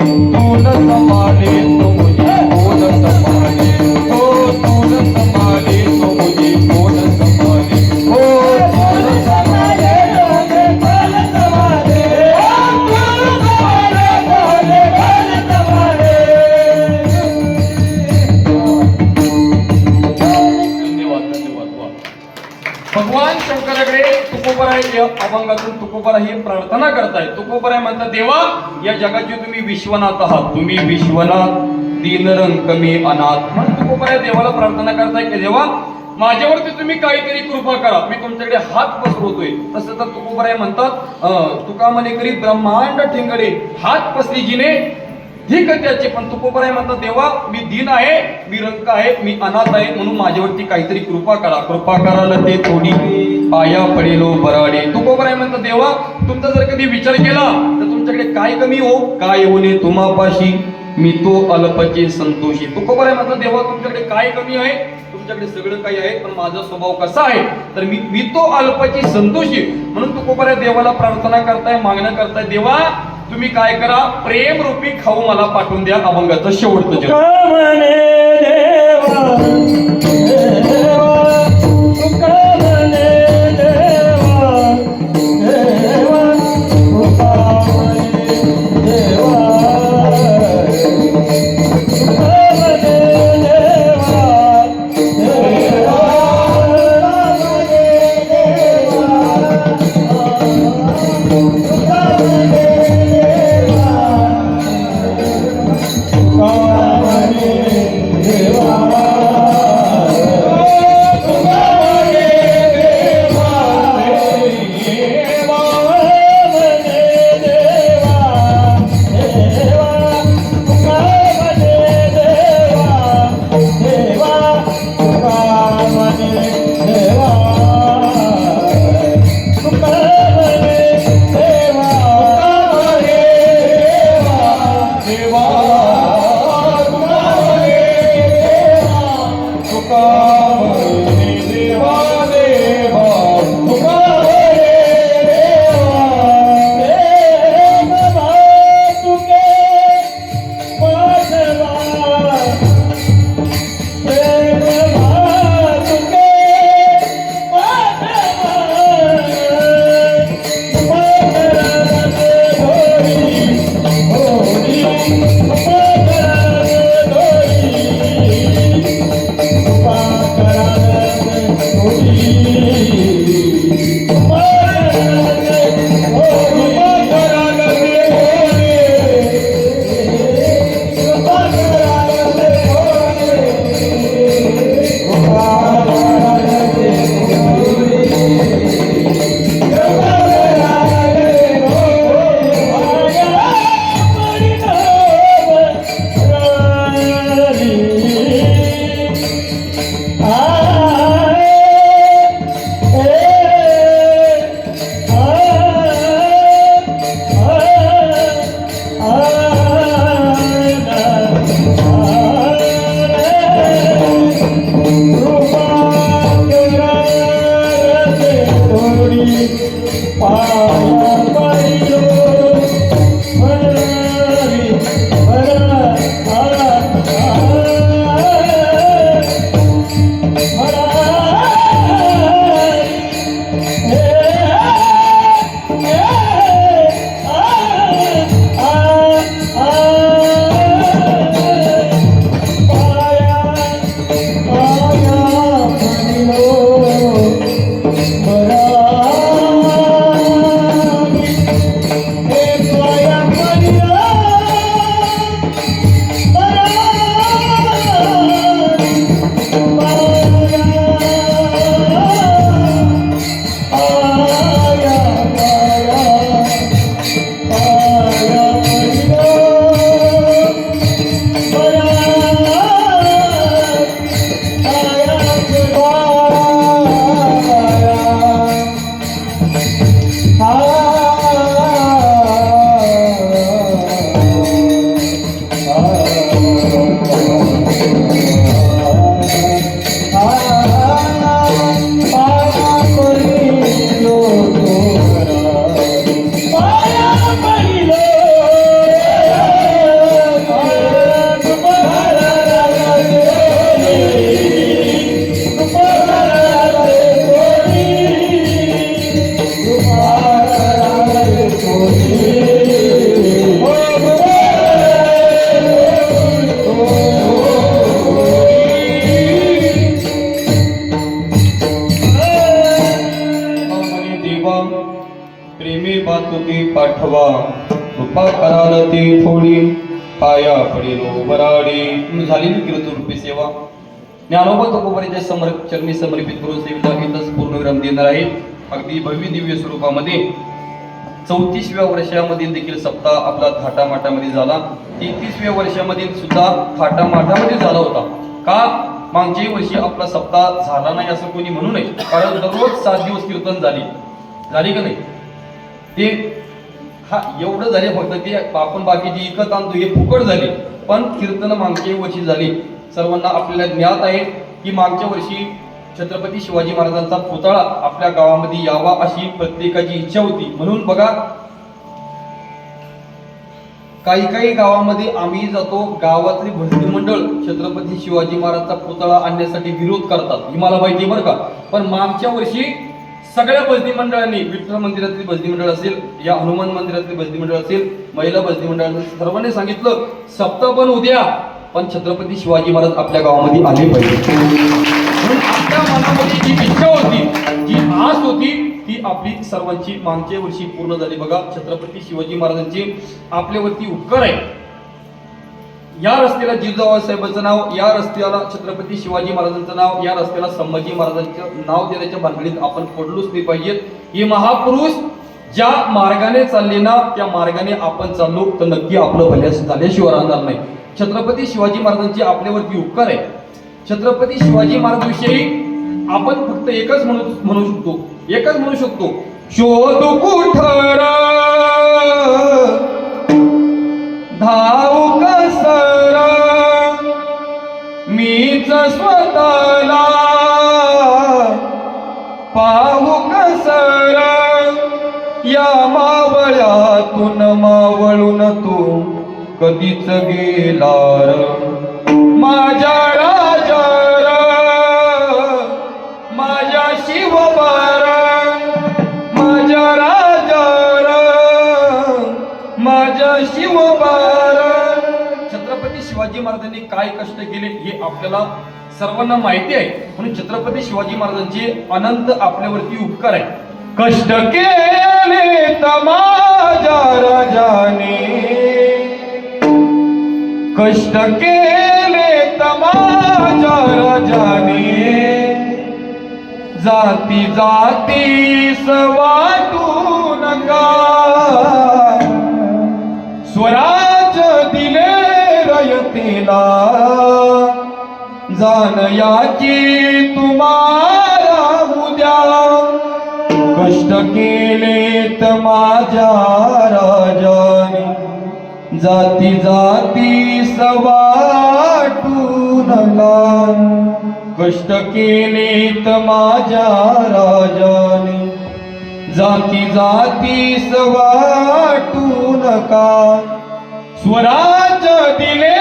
तू न संभाले तो मुझे कौन संभाले, ओ तू न संभाले तो मुझे कौन संभाले, ओ तू न संभाले भोले कौन संभाले, कौन संभाले भोले कौन संभाले। धन्यवाद धन्यवाद वा. भगवान शंकराकडे तुकोबराय या अभंगातून तुकोबराय ही प्रार्थना करताय. तुकोबराय म्हणतात देवा या जगाचे तुम्ही विश्वनाथ आहात, तुम्ही विश्वनाथ दीनरंग कमी अनाथ. म्हणून तुकोबराय देवाला प्रार्थना करताय की देवा माझ्यावरती तुम्ही काहीतरी कृपा करा, मी तुमच्याकडे हात पसरवतोय. तसं तर तुकोबराय म्हणतात तुका म्हणे करी ब्रह्मांड ठिंगडे हात पसरी जिने ठीक आहे त्याचे, पण तुकोबराय म्हणतात देवा मी दीन आहे, मी रंक आहे, मी अनाथ आहे, म्हणून माझ्यावरती काहीतरी कृपा करा. कृपा करायला ते थोडी पाया पडेलो बराडे. तुकोबराय म्हणतात देवा तुमचा जर कधी विचार केला तर तुमच्याकडे काय कमी हो, काय होणे तुम्हापाशी, मी तो अल्पचे संतोषी. तुकोबराय म्हणतात देवा तुमच्याकडे काय कमी आहे, तुमच्याकडे सगळं काही आहे, पण माझा स्वभाव कसा आहे तर मी तो अल्पची संतोषी. म्हणून तुकोबराय देवाला प्रार्थना करताय, मागणं करताय देवा तुम्ही काय करा प्रेम रूपी खाऊ मला पाठवून द्या. अभंगाचं शेवटचं जग कामने देवा, देवा, तू कामने देवा, देवा, तू कामने देवा, तू कामने देवा, देवा, कामने देवा, म्हणे देवा प्रेमी बातुकी पाठवा कृपा कराल ती थोडी पाया पडेलो बराडी झाली ना कीर्तन रूपी सेवा ज्ञानोबा तुकोबारीच्या चरणी समर्पित करून सेवेला इथंच पूर्णविराम देणार आहे. अगदी भव्य दिव्य स्वरूपामध्ये 34व्या वर्षामधील देखील सप्ताह आपला थाटामाटामध्ये झाला. 33व्या वर्षामध्ये सुद्धा थाटामाटामध्ये झाला होता. का मागच्याही वर्षी आपला सप्ताह झाला नाही असं कोणी म्हणू नये, कारण दररोज 7 दिवस कीर्तन झाली का नाही. ते हा एवढं झाले फक्त ते आपण बाकीची विकत आणतो हे फुकट झाले, पण कीर्तन मागच्या वर्षी झाली. सर्वांना आपल्याला ज्ञात आहे की मागच्या वर्षी छत्रपती शिवाजी महाराजांचा पुतळा आपल्या गावामध्ये यावा अशी प्रत्येकाची इच्छा होती. म्हणून बघा काही गावामध्ये आम्ही जातो, गावातली भजनी मंडळ छत्रपती शिवाजी महाराजांचा पुतळा आणण्यासाठी विरोध करतात, ही मला माहिती बरं का. पण मागच्या वर्षी सगळ्या भजनी मंडळांनी, विठ्ठल मंदिरातली भजनी मंडळ असेल, या हनुमान मंदिरातली भजनी मंडळ असेल, महिला भजनी मंडळ असेल, सर्वांनी सांगितलं सप्ताह पण उद्या, पण छत्रपती शिवाजी महाराज आपल्या गावामध्ये आले पाहिजे. म्हणून आपल्या मनामध्ये जी इच्छा होती, जी आस होती, ती आपली सर्वांची मागच्या वर्षी पूर्ण झाली. बघा छत्रपती शिवाजी महाराजांचे आपल्यावरती उपकार आहे. या रस्त्याला जिजाऊ साहेबांचं नाव, या रस्त्याला छत्रपती शिवाजी महाराजांचं नाव, या रस्त्याला संभाजी महाराजांचं नाव देण्याच्या भानगडीत आपण पडलोच नाही पाहिजेत. हे महापुरुष ज्या मार्गाने चालले ना, त्या मार्गाने आपण चाललो तर नक्की आपलं भल्यास झाल्याशिवाय राहणार नाही. छत्रपती शिवाजी महाराजांचे आपल्यावरती उपकार आहे. छत्रपती शिवाजी महाराजांविषयी आपण फक्त एकच म्हणू शकतो, शोध कुठर धावू कसर मीच स्वतःला पाहू कसर या मावळ्यातून मावळून तू कधीच गेलार माझ्या राजार माझ्या शिवबार माझ्या राजार माझ्या शिवबार. छत्रपती शिवाजी महाराजांनी काय कष्ट केले हे आपल्याला सर्वांना माहिती आहे. म्हणून छत्रपती शिवाजी महाराजांचे अनंत आपल्यावरती उपकार आहे. कष्ट केले तर माझ्या राजाने, कष्ट केले तर माझ्या राजाने, जाती जाती वाटू नका, स्वराज दिले रयतेला, जाण याची तुम्हाला उद्या, कष्ट केले तर माझ्या राजाने, जाती जाती वाटू नका, कष्ट केले तर माझ्या राजाने, जाती जाती वाटू नका, स्वराज दिले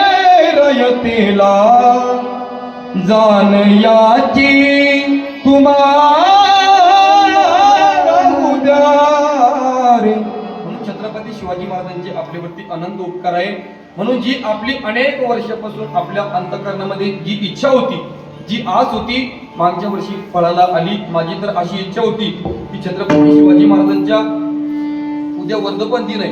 रयतेला, जाण याची तुम्हाला उद्या रे. म्हणून छत्रपती शिवाजी महाराजांचे आपल्यावरती अनंत उपकार आहे. म्हणून जी आपली अनेक वर्षापासून आपल्या अंतःकरणामध्ये जी इच्छा होती, जी आस होती, मागच्या वर्षी फळाला आली. माझी तर अशी इच्छा होती की छत्रपती शिवाजी महाराजांच्या उद्या वर्धपन दिन आहे.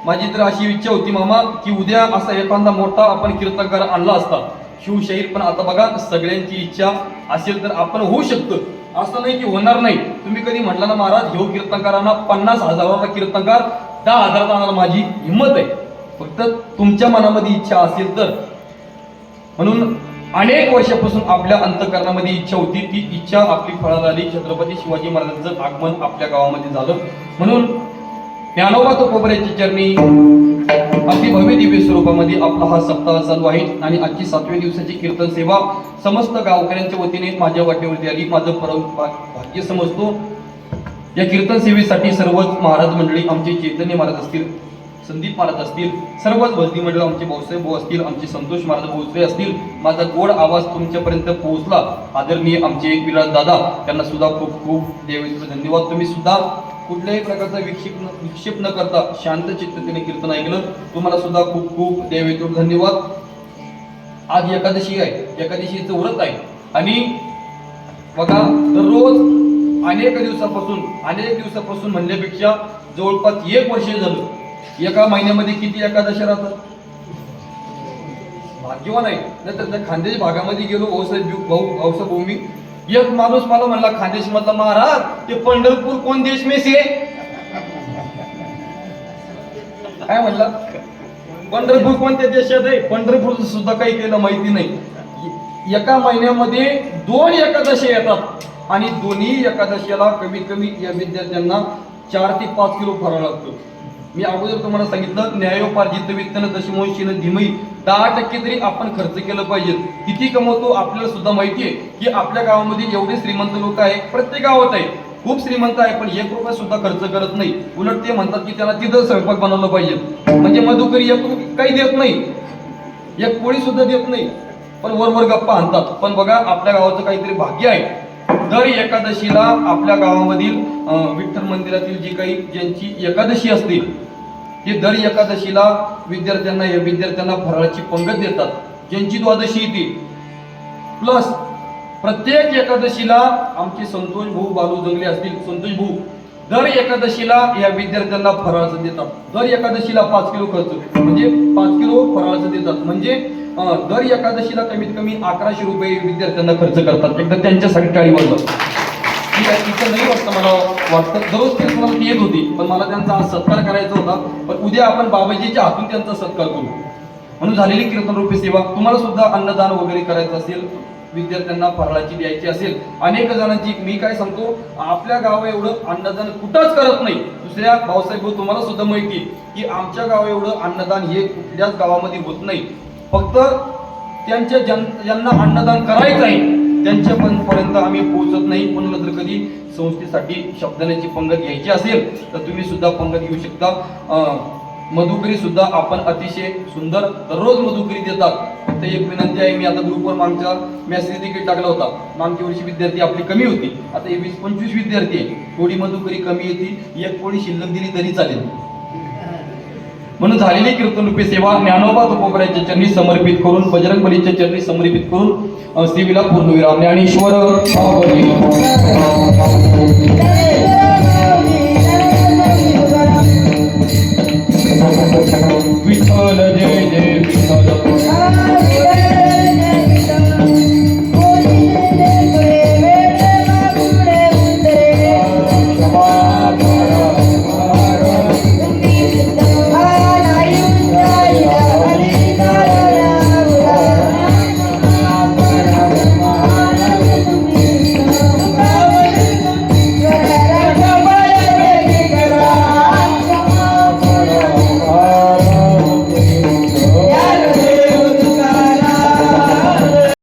माझी तर अशी इच्छा होती मामा की उद्या असा एखादा मोठा आपण कीर्तनकार आणला असता शिवशाहीर. पण आता बघा सगळ्यांची इच्छा असेल तर आपण होऊ शकतं, असं नाही की होणार नाही. तुम्ही कधी म्हटलं ना महाराज घेऊ कीर्तनकारांना 50,000 कीर्तनकार 10,000 आणणार, माझी हिंमत आहे, फक्त तुमच्या मनामध्ये इच्छा असेल तर. म्हणून अनेक वर्षापासून आपल्या अंतःकरणामध्ये इच्छा होती, ती इच्छा आपली फळाला आली. छत्रपती शिवाजी महाराजांचं आगमन आपल्या गावामध्ये झालं. म्हणून ज्ञानोबा तुकोबाराच्या चरणी अगदी भव्य दिव्य स्वरूपामध्ये आपला हा सप्ताह चालू आहे. आणि आजची 7व्या दिवसाची कीर्तन सेवा समस्त गावकऱ्यांच्या वतीने माझ्या वाटेवरती आली. माझं परम भाग्य समजतो. या कीर्तन सेवेसाठी सर्वच महाराज मंडळी, आमचे चैतन्य महाराज असतील, संदीप महाराज असतील, सर्वच भजनी मंडळ, आमचे भाऊसाहेब भाऊ असतील, आमचे संतोष महाराज भोसले असतील, माझा गोड आवाज तुमच्यापर्यंत पोहोचला. आदरणीय आमचे विराज दादा, त्यांना सुद्धा खूप खूप देवेंद्र धन्यवाद. तुम्ही सुद्धा कुठल्याही प्रकारचा विक्षेप न करता शांत चित्ततेने कीर्तन ऐकलं. तुम्हाला सुद्धा खूप खूप देवेतून धन्यवाद. आज एकादशी आहे, एकादशीचं व्रत आहे आणि बघा दररोज अनेक दिवसापासून म्हणण्यापेक्षा जवळपास 1 वर्ष झालं. एका महिन्यामध्ये किती एकादशी राहतात? भाग्यवान आहे. नाहीतर त्या खानदेश भागामध्ये गेलो औषधभूमी, एक माणूस मला म्हणला खानदेश मधला, महाराज ते पंढरपूर कोण देश में से? काय म्हणला? पंढरपूर कोणत्या देशात आहे? पंढरपूरचं सुद्धा काही केलं माहिती नाही. एका महिन्यामध्ये 2 एकादशी येतात आणि दोन्ही एकादशीला कमीत कमी या विद्यार्थ्यांना 4 ते 5 किलो फराळ लागतो. मी अगोदर तुम्हाला सांगितलं न्यायोपार्जित वित्तन दशमोशीनं धीमही 10% तरी आपण खर्च केलं पाहिजे. किती कमवतो आपल्याला सुद्धा माहिती आहे की आपल्या गावामध्ये एवढे श्रीमंत लोक आहेत, प्रत्येक गावात आहे, खूप श्रीमंत आहे, पण 1 रुपया सुद्धा खर्च करत नाही. उलट ते म्हणतात की त्यांना तिथं स्वयंपाक बनवलं पाहिजे. म्हणजे मधुकरी काही देत नाही, 1 पोळी सुद्धा देत नाही, पण वर गप्पा आणतात. पण बघा आपल्या गावाचं काहीतरी भाग्य आहे. दर एकादशीला आपल्या गावामधील विठ्ठल मंदिरातील ज्यांची एकादशी असते ते दर एकादशीला विद्यार्थ्यांना फराळाची पंगत देतात. ज्यांची द्वादशी येते प्लस प्रत्येक एकादशीला आमचे संतोष भाऊ बालू जंगले असतील, संतोष भाऊ दर एकादशीला या विद्यार्थ्यांना फराळाचं देतात. दर एकादशीला 5 किलो खर्च म्हणजे 5 किलो फराळाचं देतात. म्हणजे दर एकादशीला कमीत कमी 1100 रुपये विद्यार्थ्यांना खर्च करतात. एकदा त्यांच्यासाठी टाळी वाजवा. इथं नाही वाटतं, मला वाटतं दररोज ते तुम्हाला ती येत होती, पण मला त्यांचा आज सत्कार करायचा होता. पण उद्या आपण बाबाजीच्या हातून त्यांचा सत्कार करू म्हणून झालेली कीर्तन रूपी सेवा. तुम्हाला सुद्धा अन्नदान वगैरे करायचं असेल, विद्यार्थ्यांना फराळाची द्यायची असेल, अनेक जणांची, मी काय सांगतो आपल्या गावा एवढं अन्नदान कुठंच करत नाही. दुसऱ्या भाऊसाहेब तुम्हाला सुद्धा माहिती की आमच्या गावा एवढं अन्नदान हे कुठल्याच गावामध्ये होत नाही. फक्त त्यांच्या ज्यांना अन्नदान करायचं आहे त्यांच्या पर्यंत आम्ही पोहोचत नाही. म्हणून जर कधी संस्थेसाठी शब्दाण्याची पंगत घ्यायची असेल तर तुम्ही सुद्धा पंगत घेऊ शकता. मधुकरी सुद्धा आपण अतिशय सुंदर दररोज मधुकरी देतात. फक्त एक विनंती आहे, मी आता ग्रुपवर मागच्या मेसेज देखील टाकला होता. मागच्या वर्षी विद्यार्थी आपली कमी होती, आता 20-25 विद्यार्थी आहे. थोडी मधुकरी कमी येते, 1 पोळी शिल्लक दिली तरी चालेल. म्हणून झालेली कीर्तन रूपी सेवा ज्ञानोबा तुकोबराच्या चरणी समर्पित करून, बजरंग बलीच्या चरणी समर्पित करून सेवेला पूर्णविराम. ज्ञानेश्वर